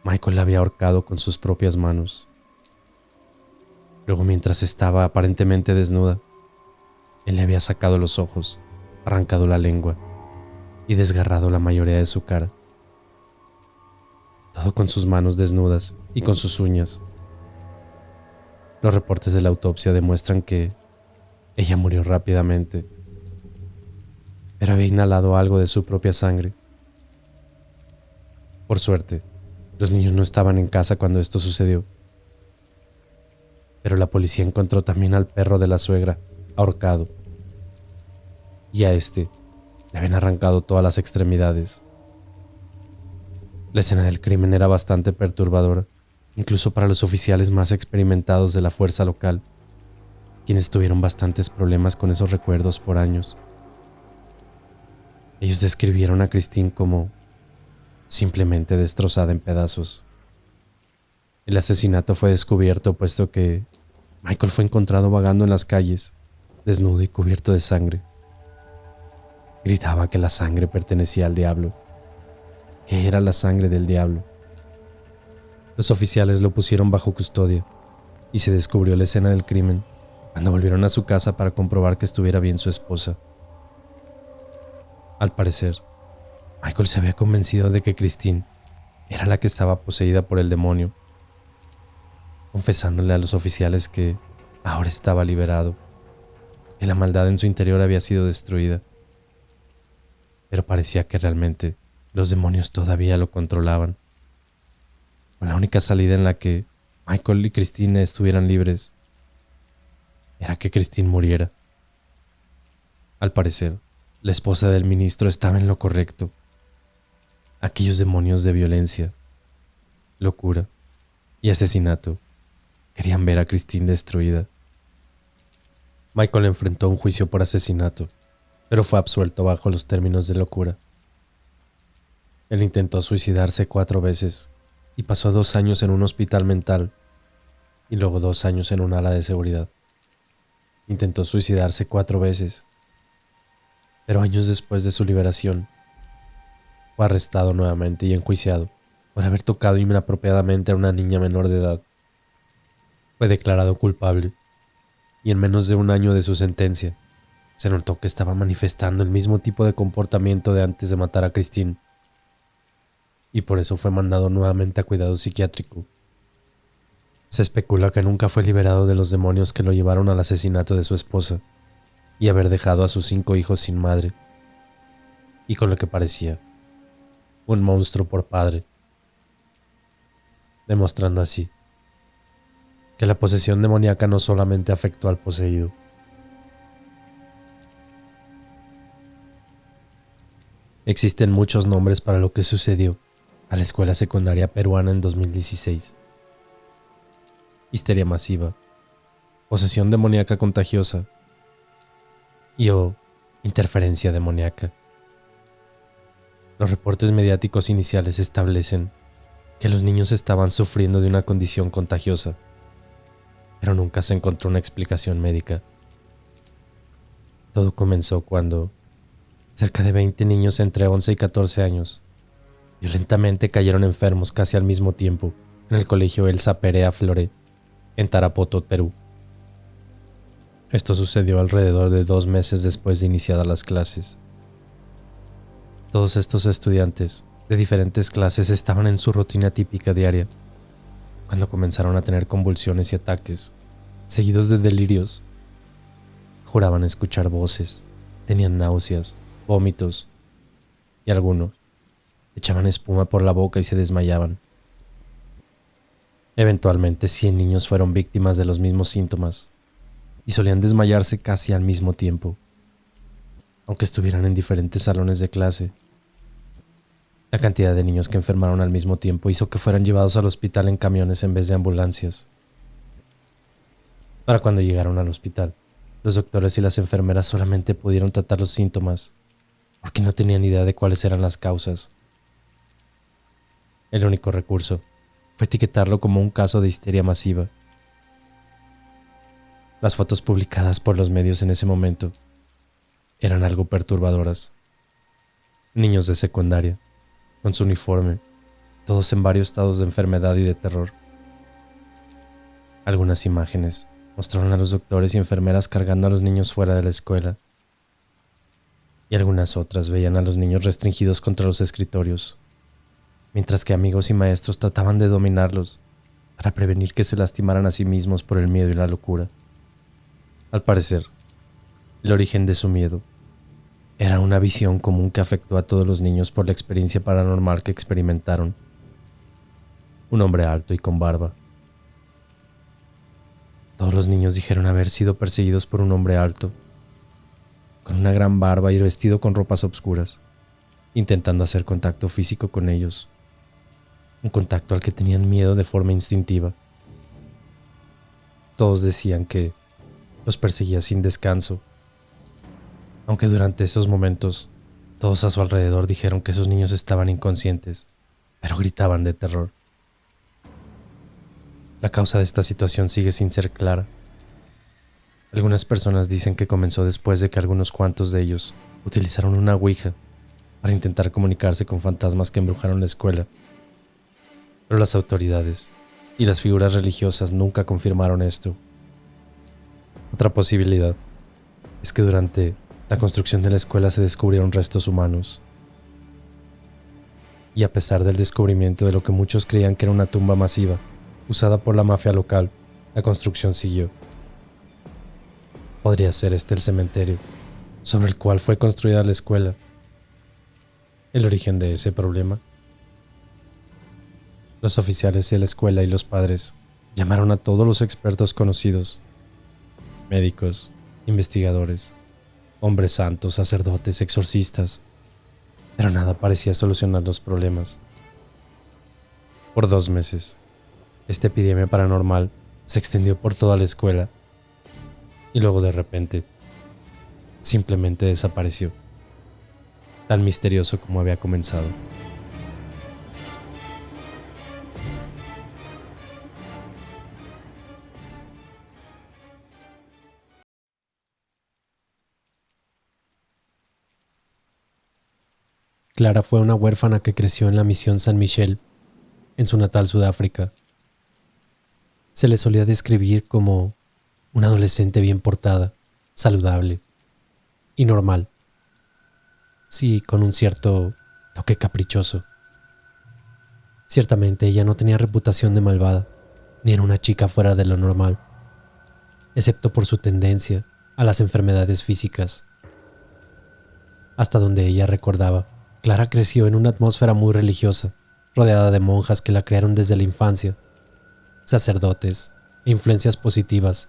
Michael la había ahorcado con sus propias manos. Luego, mientras estaba aparentemente desnuda, él le había sacado los ojos, arrancado la lengua y desgarrado la mayoría de su cara. Todo con sus manos desnudas y con sus uñas. Los reportes de la autopsia demuestran que ella murió rápidamente, pero había inhalado algo de su propia sangre. Por suerte, los niños no estaban en casa cuando esto sucedió, pero la policía encontró también al perro de la suegra, ahorcado, y a este le habían arrancado todas las extremidades. La escena del crimen era bastante perturbadora, incluso para los oficiales más experimentados de la fuerza local, quienes tuvieron bastantes problemas con esos recuerdos por años. Ellos describieron a Christine como simplemente destrozada en pedazos. El asesinato fue descubierto puesto que Michael fue encontrado vagando en las calles, desnudo y cubierto de sangre. Gritaba que la sangre pertenecía al diablo, que era la sangre del diablo. Los oficiales lo pusieron bajo custodia y se descubrió la escena del crimen cuando volvieron a su casa para comprobar que estuviera bien su esposa. Al parecer, Michael se había convencido de que Christine era la que estaba poseída por el demonio, confesándole a los oficiales que ahora estaba liberado, que la maldad en su interior había sido destruida. Pero parecía que realmente los demonios todavía lo controlaban. La única salida en la que Michael y Christine estuvieran libres era que Christine muriera. Al parecer, la esposa del ministro estaba en lo correcto. Aquellos demonios de violencia, locura y asesinato querían ver a Christine destruida. Michael enfrentó un juicio por asesinato, pero fue absuelto bajo los términos de locura. Él intentó suicidarse 4 veces y pasó 2 años en un hospital mental y luego 2 años en un ala de seguridad. Intentó suicidarse 4 veces, pero años después de su liberación, fue arrestado nuevamente y enjuiciado por haber tocado inapropiadamente a una niña menor de edad. Fue declarado culpable y en menos de 1 año de su sentencia, se notó que estaba manifestando el mismo tipo de comportamiento de antes de matar a Christine, y por eso fue mandado nuevamente a cuidado psiquiátrico. Se especula que nunca fue liberado de los demonios que lo llevaron al asesinato de su esposa y haber dejado a sus 5 hijos sin madre, y con lo que parecía un monstruo por padre, demostrando así que la posesión demoníaca no solamente afectó al poseído. Existen muchos nombres para lo que sucedió a la escuela secundaria peruana en 2016. Histeria masiva, posesión demoníaca contagiosa o interferencia demoníaca. Los reportes mediáticos iniciales establecen que los niños estaban sufriendo de una condición contagiosa, pero nunca se encontró una explicación médica. Todo comenzó cuando cerca de 20 niños entre 11 y 14 años violentamente cayeron enfermos casi al mismo tiempo en el colegio Elsa Perea Floré, en Tarapoto, Perú. Esto sucedió alrededor de 2 meses después de iniciadas las clases. Todos estos estudiantes de diferentes clases estaban en su rutina típica diaria, cuando comenzaron a tener convulsiones y ataques, seguidos de delirios. Juraban escuchar voces, tenían náuseas, vómitos, y algunos echaban espuma por la boca y se desmayaban. Eventualmente 100 niños fueron víctimas de los mismos síntomas, y solían desmayarse casi al mismo tiempo, aunque estuvieran en diferentes salones de clase. La cantidad de niños que enfermaron al mismo tiempo hizo que fueran llevados al hospital en camiones en vez de ambulancias. Para cuando llegaron al hospital, los doctores y las enfermeras solamente pudieron tratar los síntomas, porque no tenían idea de cuáles eran las causas. El único recurso fue etiquetarlo como un caso de histeria masiva. Las fotos publicadas por los medios en ese momento eran algo perturbadoras. Niños de secundaria, con su uniforme, todos en varios estados de enfermedad y de terror. Algunas imágenes mostraron a los doctores y enfermeras cargando a los niños fuera de la escuela, y algunas otras veían a los niños restringidos contra los escritorios, mientras que amigos y maestros trataban de dominarlos para prevenir que se lastimaran a sí mismos por el miedo y la locura. Al parecer, el origen de su miedo era una visión común que afectó a todos los niños por la experiencia paranormal que experimentaron. Un hombre alto y con barba. Todos los niños dijeron haber sido perseguidos por un hombre alto, con una gran barba y vestido con ropas oscuras, intentando hacer contacto físico con ellos. Un contacto al que tenían miedo de forma instintiva. Todos decían que los perseguía sin descanso, aunque durante esos momentos todos a su alrededor dijeron que esos niños estaban inconscientes, pero gritaban de terror. La causa de esta situación sigue sin ser clara. Algunas personas dicen que comenzó después de que algunos cuantos de ellos utilizaron una ouija para intentar comunicarse con fantasmas que embrujaron la escuela, pero las autoridades y las figuras religiosas nunca confirmaron esto. Otra posibilidad es que durante la construcción de la escuela se descubrieron restos humanos. Y a pesar del descubrimiento de lo que muchos creían que era una tumba masiva, usada por la mafia local, la construcción siguió. ¿Podría ser este el cementerio sobre el cual fue construida la escuela? ¿El origen de ese problema? Los oficiales de la escuela y los padres llamaron a todos los expertos conocidos, médicos, investigadores, hombres santos, sacerdotes, exorcistas, pero nada parecía solucionar los problemas. Por 2 meses, esta epidemia paranormal se extendió por toda la escuela y luego de repente simplemente desapareció, tan misterioso como había comenzado. Clara fue una huérfana que creció en la misión San Michel, en su natal Sudáfrica. Se le solía describir como una adolescente bien portada, saludable y normal. Sí, con un cierto toque caprichoso. Ciertamente ella no tenía reputación de malvada, ni era una chica fuera de lo normal, excepto por su tendencia a las enfermedades físicas. Hasta donde ella recordaba, Clara creció en una atmósfera muy religiosa, rodeada de monjas que la criaron desde la infancia, sacerdotes e influencias positivas.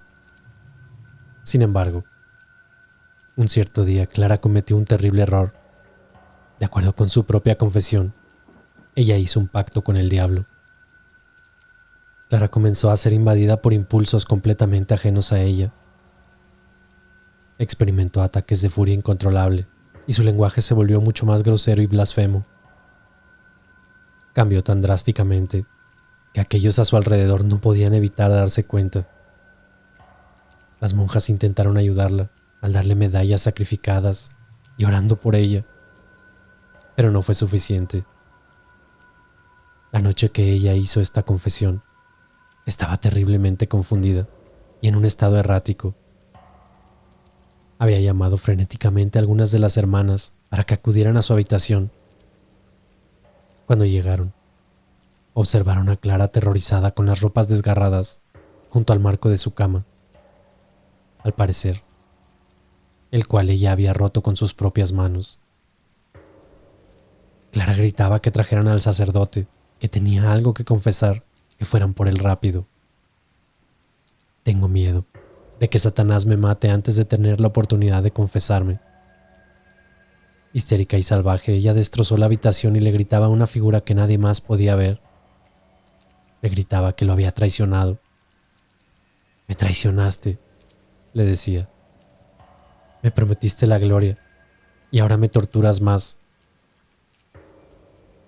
Sin embargo, un cierto día Clara cometió un terrible error. De acuerdo con su propia confesión, ella hizo un pacto con el diablo. Clara comenzó a ser invadida por impulsos completamente ajenos a ella. Experimentó ataques de furia incontrolable y su lenguaje se volvió mucho más grosero y blasfemo. Cambió tan drásticamente que aquellos a su alrededor no podían evitar darse cuenta. Las monjas intentaron ayudarla al darle medallas sacrificadas y orando por ella, pero no fue suficiente. La noche que ella hizo esta confesión, estaba terriblemente confundida y en un estado errático. Había llamado frenéticamente a algunas de las hermanas para que acudieran a su habitación. Cuando llegaron, observaron a Clara aterrorizada con las ropas desgarradas junto al marco de su cama, al parecer, el cual ella había roto con sus propias manos. Clara gritaba que trajeran al sacerdote, que tenía algo que confesar, que fueran por él rápido. Tengo miedo de que Satanás me mate antes de tener la oportunidad de confesarme. Histérica y salvaje, ella destrozó la habitación y le gritaba a una figura que nadie más podía ver. Le gritaba que lo había traicionado. Me traicionaste, le decía. Me prometiste la gloria y ahora me torturas más.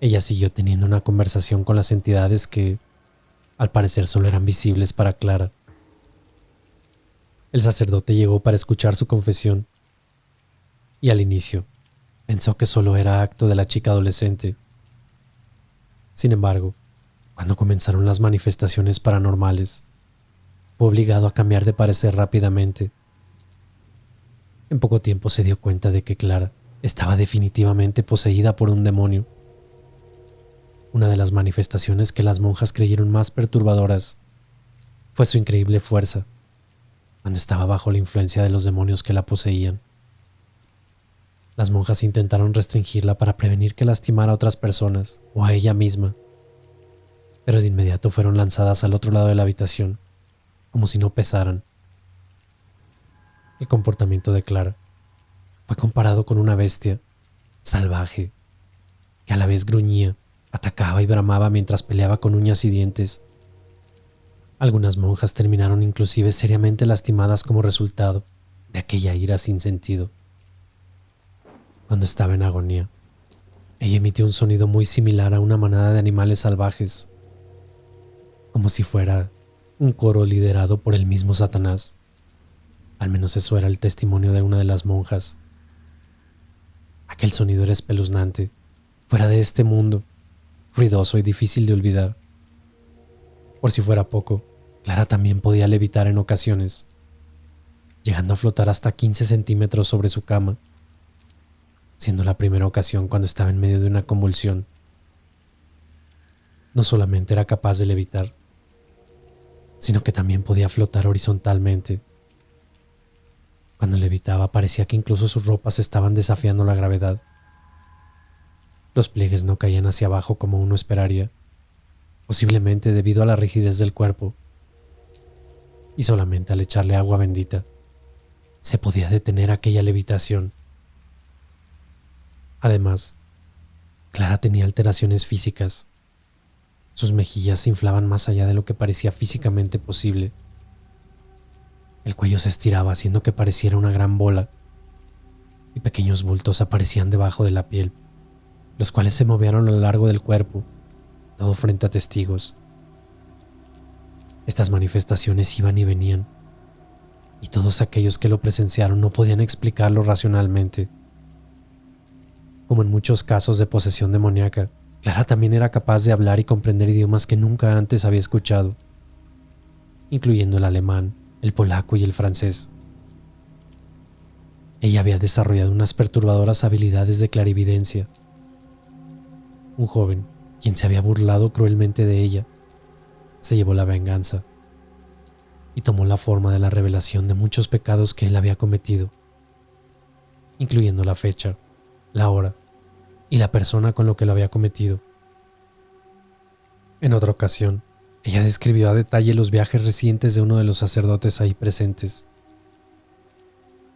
Ella siguió teniendo una conversación con las entidades que, al parecer, solo eran visibles para Clara. El sacerdote llegó para escuchar su confesión y al inicio pensó que solo era acto de la chica adolescente. Sin embargo, cuando comenzaron las manifestaciones paranormales, fue obligado a cambiar de parecer rápidamente. En poco tiempo se dio cuenta de que Clara estaba definitivamente poseída por un demonio. Una de las manifestaciones que las monjas creyeron más perturbadoras fue su increíble fuerza cuando estaba bajo la influencia de los demonios que la poseían. Las monjas intentaron restringirla para prevenir que lastimara a otras personas o a ella misma, pero de inmediato fueron lanzadas al otro lado de la habitación, como si no pesaran. El comportamiento de Clara fue comparado con una bestia salvaje que a la vez gruñía, atacaba y bramaba mientras peleaba con uñas y dientes. Algunas monjas terminaron inclusive seriamente lastimadas como resultado de aquella ira sin sentido. Cuando estaba en agonía, ella emitió un sonido muy similar a una manada de animales salvajes, como si fuera un coro liderado por el mismo Satanás. Al menos eso era el testimonio de una de las monjas. Aquel sonido era espeluznante, fuera de este mundo, ruidoso y difícil de olvidar. Por si fuera poco, Clara también podía levitar en ocasiones, llegando a flotar hasta 15 centímetros sobre su cama, siendo la primera ocasión cuando estaba en medio de una convulsión. No solamente era capaz de levitar, sino que también podía flotar horizontalmente. Cuando levitaba parecía que incluso sus ropas estaban desafiando la gravedad. Los pliegues no caían hacia abajo como uno esperaría, posiblemente debido a la rigidez del cuerpo, y solamente al echarle agua bendita se podía detener aquella levitación. Además, Clara tenía alteraciones físicas. Sus mejillas se inflaban más allá de lo que parecía físicamente posible. El cuello se estiraba haciendo que pareciera una gran bola, y pequeños bultos aparecían debajo de la piel, los cuales se movían a lo largo del cuerpo, todo frente a testigos. Estas manifestaciones iban y venían, y todos aquellos que lo presenciaron no podían explicarlo racionalmente. Como en muchos casos de posesión demoníaca, Clara también era capaz de hablar y comprender idiomas que nunca antes había escuchado, incluyendo el alemán, el polaco y el francés. Ella había desarrollado unas perturbadoras habilidades de clarividencia. Un joven, quien se había burlado cruelmente de ella, se llevó la venganza y tomó la forma de la revelación de muchos pecados que él había cometido, incluyendo la fecha, la hora y la persona con lo que lo había cometido. En otra ocasión, ella describió a detalle los viajes recientes de uno de los sacerdotes ahí presentes.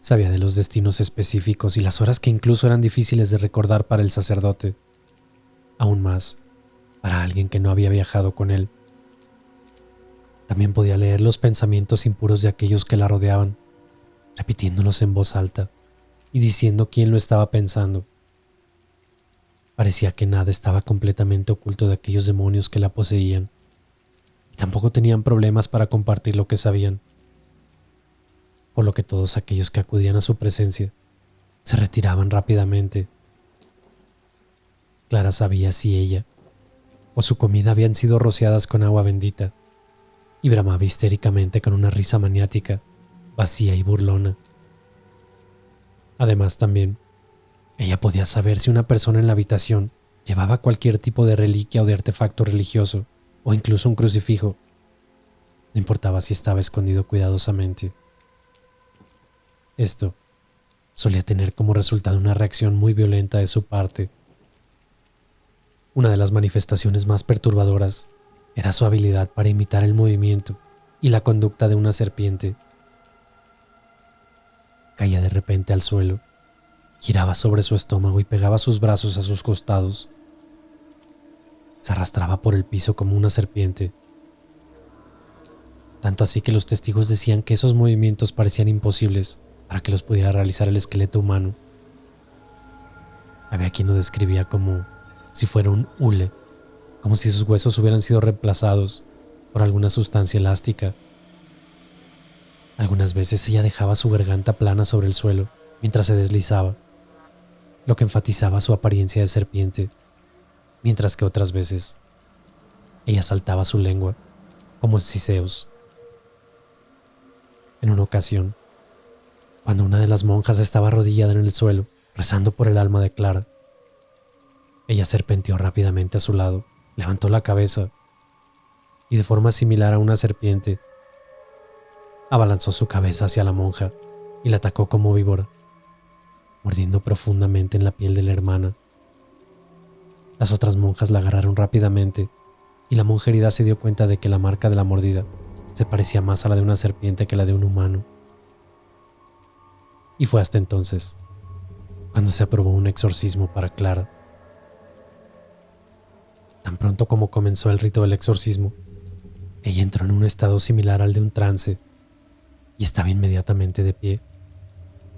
Sabía de los destinos específicos y las horas que incluso eran difíciles de recordar para el sacerdote, aún más para alguien que no había viajado con él. También podía leer los pensamientos impuros de aquellos que la rodeaban, repitiéndolos en voz alta y diciendo quién lo estaba pensando. Parecía que nada estaba completamente oculto de aquellos demonios que la poseían, y tampoco tenían problemas para compartir lo que sabían, por lo que todos aquellos que acudían a su presencia se retiraban rápidamente. Clara sabía si ella o su comida habían sido rociadas con agua bendita, y bramaba histéricamente con una risa maniática, vacía y burlona. Además también, ella podía saber si una persona en la habitación llevaba cualquier tipo de reliquia o de artefacto religioso, o incluso un crucifijo. No importaba si estaba escondido cuidadosamente. Esto solía tener como resultado una reacción muy violenta de su parte. Una de las manifestaciones más perturbadoras era su habilidad para imitar el movimiento y la conducta de una serpiente. Caía de repente al suelo, giraba sobre su estómago y pegaba sus brazos a sus costados. Se arrastraba por el piso como una serpiente. Tanto así que los testigos decían que esos movimientos parecían imposibles para que los pudiera realizar el esqueleto humano. Había quien lo describía como si fuera un hule, como si sus huesos hubieran sido reemplazados por alguna sustancia elástica. Algunas veces ella dejaba su garganta plana sobre el suelo mientras se deslizaba, lo que enfatizaba su apariencia de serpiente, mientras que otras veces ella saltaba su lengua como Ciseos. En una ocasión, cuando una de las monjas estaba arrodillada en el suelo, rezando por el alma de Clara, ella serpenteó rápidamente a su lado, levantó la cabeza y, de forma similar a una serpiente, abalanzó su cabeza hacia la monja y la atacó como víbora, mordiendo profundamente en la piel de la hermana. Las otras monjas la agarraron rápidamente y la monja herida se dio cuenta de que la marca de la mordida se parecía más a la de una serpiente que la de un humano. Y fue hasta entonces cuando se aprobó un exorcismo para Clara. Tan pronto como comenzó el rito del exorcismo, ella entró en un estado similar al de un trance y estaba inmediatamente de pie,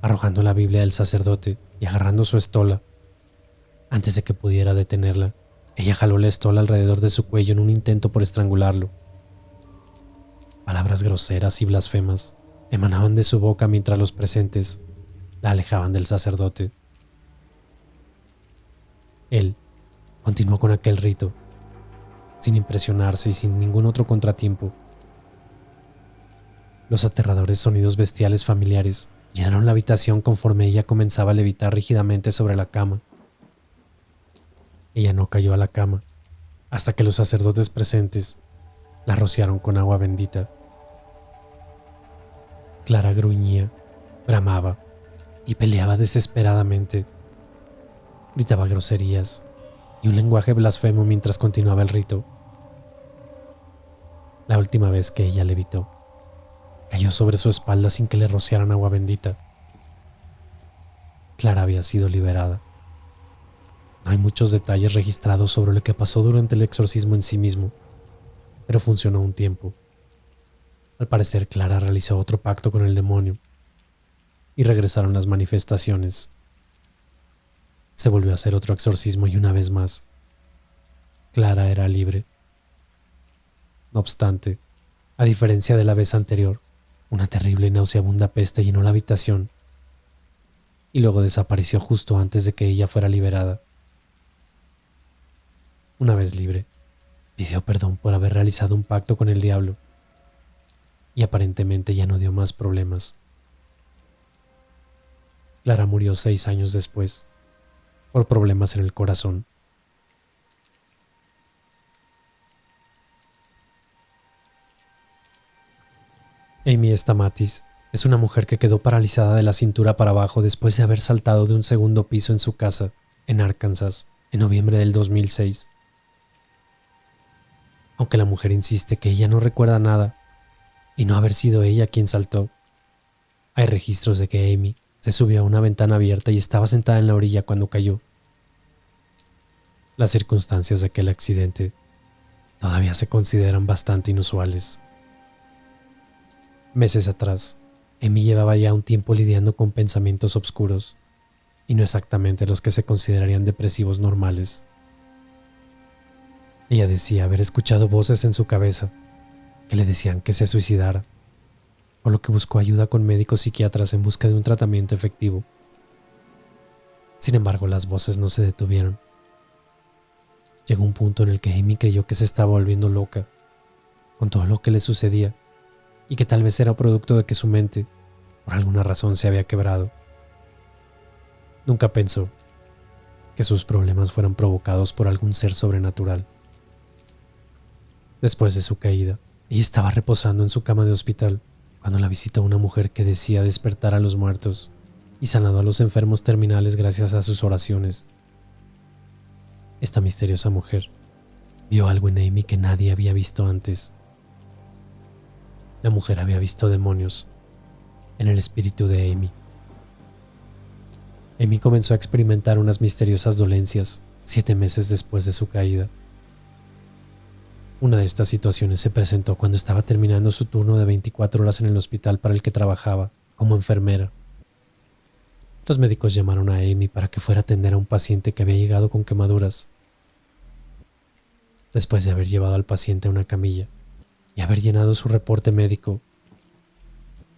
arrojando la Biblia del sacerdote y agarrando su estola. Antes de que pudiera detenerla, ella jaló la estola alrededor de su cuello en un intento por estrangularlo. Palabras groseras y blasfemas emanaban de su boca mientras los presentes la alejaban del sacerdote. Él continuó con aquel rito, sin impresionarse y sin ningún otro contratiempo. Los aterradores sonidos bestiales familiares llenaron la habitación conforme ella comenzaba a levitar rígidamente sobre la cama. Ella no cayó a la cama hasta que los sacerdotes presentes la rociaron con agua bendita. Clara gruñía, bramaba y peleaba desesperadamente. Gritaba groserías y un lenguaje blasfemo mientras continuaba el rito. La última vez que ella levitó, cayó sobre su espalda sin que le rociaran agua bendita. Clara había sido liberada. No hay muchos detalles registrados sobre lo que pasó durante el exorcismo en sí mismo, pero funcionó un tiempo. Al parecer, Clara realizó otro pacto con el demonio y regresaron las manifestaciones. Se volvió a hacer otro exorcismo y una vez más, Clara era libre. No obstante, a diferencia de la vez anterior, una terrible y nauseabunda peste llenó la habitación y luego desapareció justo antes de que ella fuera liberada. Una vez libre, pidió perdón por haber realizado un pacto con el diablo y aparentemente ya no dio más problemas. Clara murió 6 años después por problemas en el corazón. Amy Stamatis es una mujer que quedó paralizada de la cintura para abajo después de haber saltado de un segundo piso en su casa, en Arkansas, en noviembre del 2006. Aunque la mujer insiste que ella no recuerda nada y no haber sido ella quien saltó, hay registros de que Amy se subió a una ventana abierta y estaba sentada en la orilla cuando cayó. Las circunstancias de aquel accidente todavía se consideran bastante inusuales. Meses atrás, Amy llevaba ya un tiempo lidiando con pensamientos oscuros, y no exactamente los que se considerarían depresivos normales. Ella decía haber escuchado voces en su cabeza que le decían que se suicidara, por lo que buscó ayuda con médicos psiquiatras en busca de un tratamiento efectivo. Sin embargo, las voces no se detuvieron. Llegó un punto en el que Amy creyó que se estaba volviendo loca con todo lo que le sucedía y que tal vez era producto de que su mente, por alguna razón, se había quebrado. Nunca pensó que sus problemas fueran provocados por algún ser sobrenatural. Después de su caída, ella estaba reposando en su cama de hospital cuando la visitó una mujer que decía despertar a los muertos y sanado a los enfermos terminales gracias a sus oraciones. Esta misteriosa mujer vio algo en Amy que nadie había visto antes. La mujer había visto demonios en el espíritu de Amy. Amy comenzó a experimentar unas misteriosas dolencias 7 meses después de su caída. Una de estas situaciones se presentó cuando estaba terminando su turno de 24 horas en el hospital para el que trabajaba como enfermera. Los médicos llamaron a Amy para que fuera a atender a un paciente que había llegado con quemaduras. Después de haber llevado al paciente a una camilla y haber llenado su reporte médico,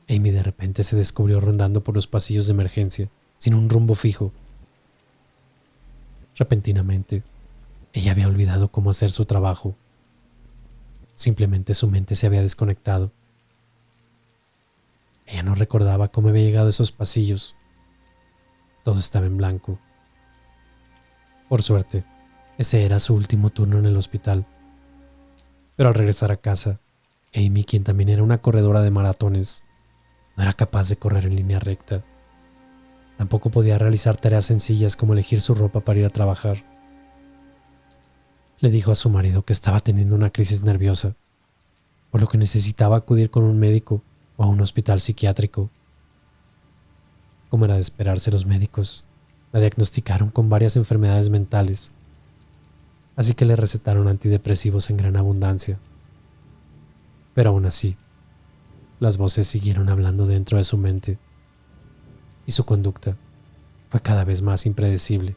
Amy de repente se descubrió rondando por los pasillos de emergencia sin un rumbo fijo. Repentinamente, ella había olvidado cómo hacer su trabajo. Simplemente su mente se había desconectado. Ella no recordaba cómo había llegado a esos pasillos. Todo estaba en blanco. Por suerte, ese era su último turno en el hospital. Pero al regresar a casa, Amy, quien también era una corredora de maratones, no era capaz de correr en línea recta. Tampoco podía realizar tareas sencillas como elegir su ropa para ir a trabajar. Le dijo a su marido que estaba teniendo una crisis nerviosa, por lo que necesitaba acudir con un médico o a un hospital psiquiátrico. Como era de esperarse, los médicos la diagnosticaron con varias enfermedades mentales, así que le recetaron antidepresivos en gran abundancia. Pero aún así, las voces siguieron hablando dentro de su mente, y su conducta fue cada vez más impredecible.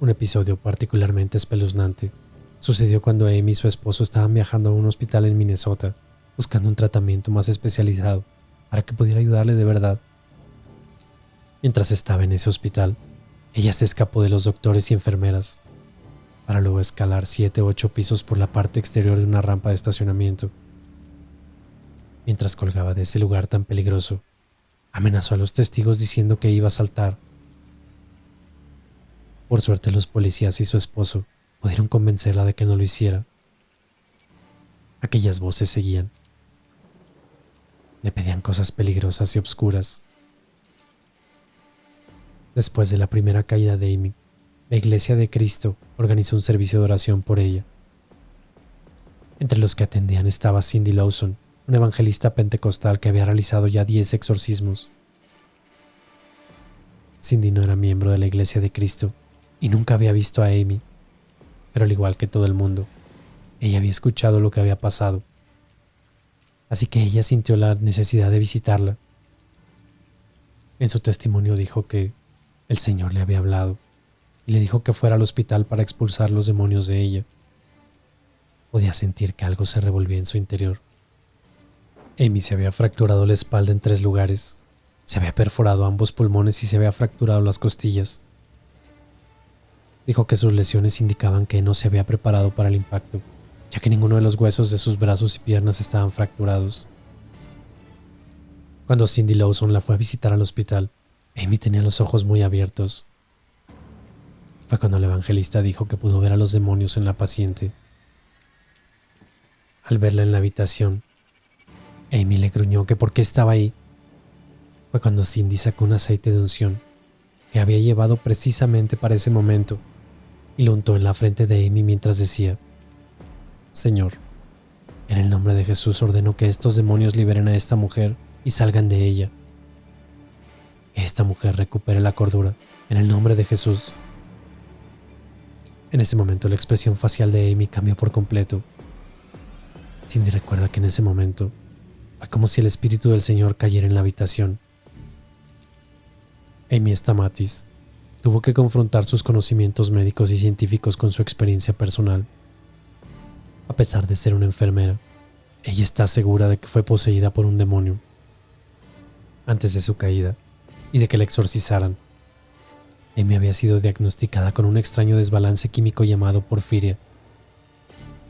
Un episodio particularmente espeluznante sucedió cuando Amy y su esposo estaban viajando a un hospital en Minnesota, buscando un tratamiento más especializado para que pudiera ayudarle de verdad. Mientras estaba en ese hospital, ella se escapó de los doctores y enfermeras para luego escalar 7 u 8 pisos por la parte exterior de una rampa de estacionamiento. Mientras colgaba de ese lugar tan peligroso, amenazó a los testigos diciendo que iba a saltar. Por suerte, los policías y su esposo pudieron convencerla de que no lo hiciera. Aquellas voces seguían. Le pedían cosas peligrosas y obscuras. Después de la primera caída de Amy, la Iglesia de Cristo organizó un servicio de oración por ella. Entre los que atendían estaba Cindy Lawson, una evangelista pentecostal que había realizado ya 10 exorcismos. Cindy no era miembro de la Iglesia de Cristo y nunca había visto a Amy, pero al igual que todo el mundo, ella había escuchado lo que había pasado. Así que ella sintió la necesidad de visitarla. En su testimonio dijo que el Señor le había hablado y le dijo que fuera al hospital para expulsar los demonios de ella. Podía sentir que algo se revolvía en su interior. Amy se había fracturado la espalda en 3 lugares, se había perforado ambos pulmones y se había fracturado las costillas. Dijo que sus lesiones indicaban que no se había preparado para el impacto, ya que ninguno de los huesos de sus brazos y piernas estaban fracturados. Cuando Cindy Lawson la fue a visitar al hospital, Amy tenía los ojos muy abiertos. Fue cuando el evangelista dijo que pudo ver a los demonios en la paciente. Al verla en la habitación, Amy le gruñó que por qué estaba ahí. Fue cuando Cindy sacó un aceite de unción que había llevado precisamente para ese momento y lo untó en la frente de Amy mientras decía: Señor, en el nombre de Jesús ordeno que estos demonios liberen a esta mujer y salgan de ella. Que esta mujer recupere la cordura, en el nombre de Jesús. En ese momento la expresión facial de Amy cambió por completo. Cindy recuerda que en ese momento fue como si el Espíritu del Señor cayera en la habitación. Amy Stamatis tuvo que confrontar sus conocimientos médicos y científicos con su experiencia personal. A pesar de ser una enfermera, ella está segura de que fue poseída por un demonio. Antes de su caída y de que la exorcizaran, Amy había sido diagnosticada con un extraño desbalance químico llamado porfiria,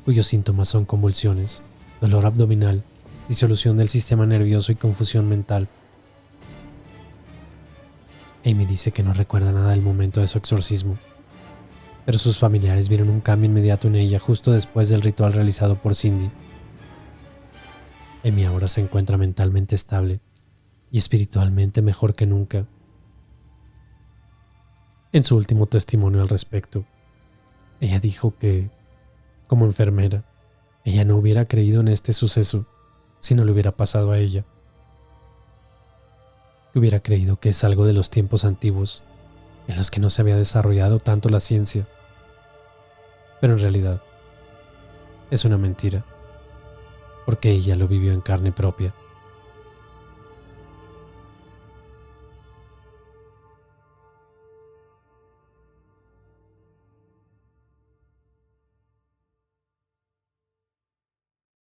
cuyos síntomas son convulsiones, dolor abdominal, disolución del sistema nervioso y confusión mental. Amy dice que no recuerda nada del momento de su exorcismo, pero sus familiares vieron un cambio inmediato en ella justo después del ritual realizado por Cindy. Amy ahora se encuentra mentalmente estable y espiritualmente mejor que nunca. En su último testimonio al respecto, ella dijo que, como enfermera, ella no hubiera creído en este suceso si no le hubiera pasado a ella. Que hubiera creído que es algo de los tiempos antiguos, en los que no se había desarrollado tanto la ciencia. Pero en realidad, es una mentira, porque ella lo vivió en carne propia.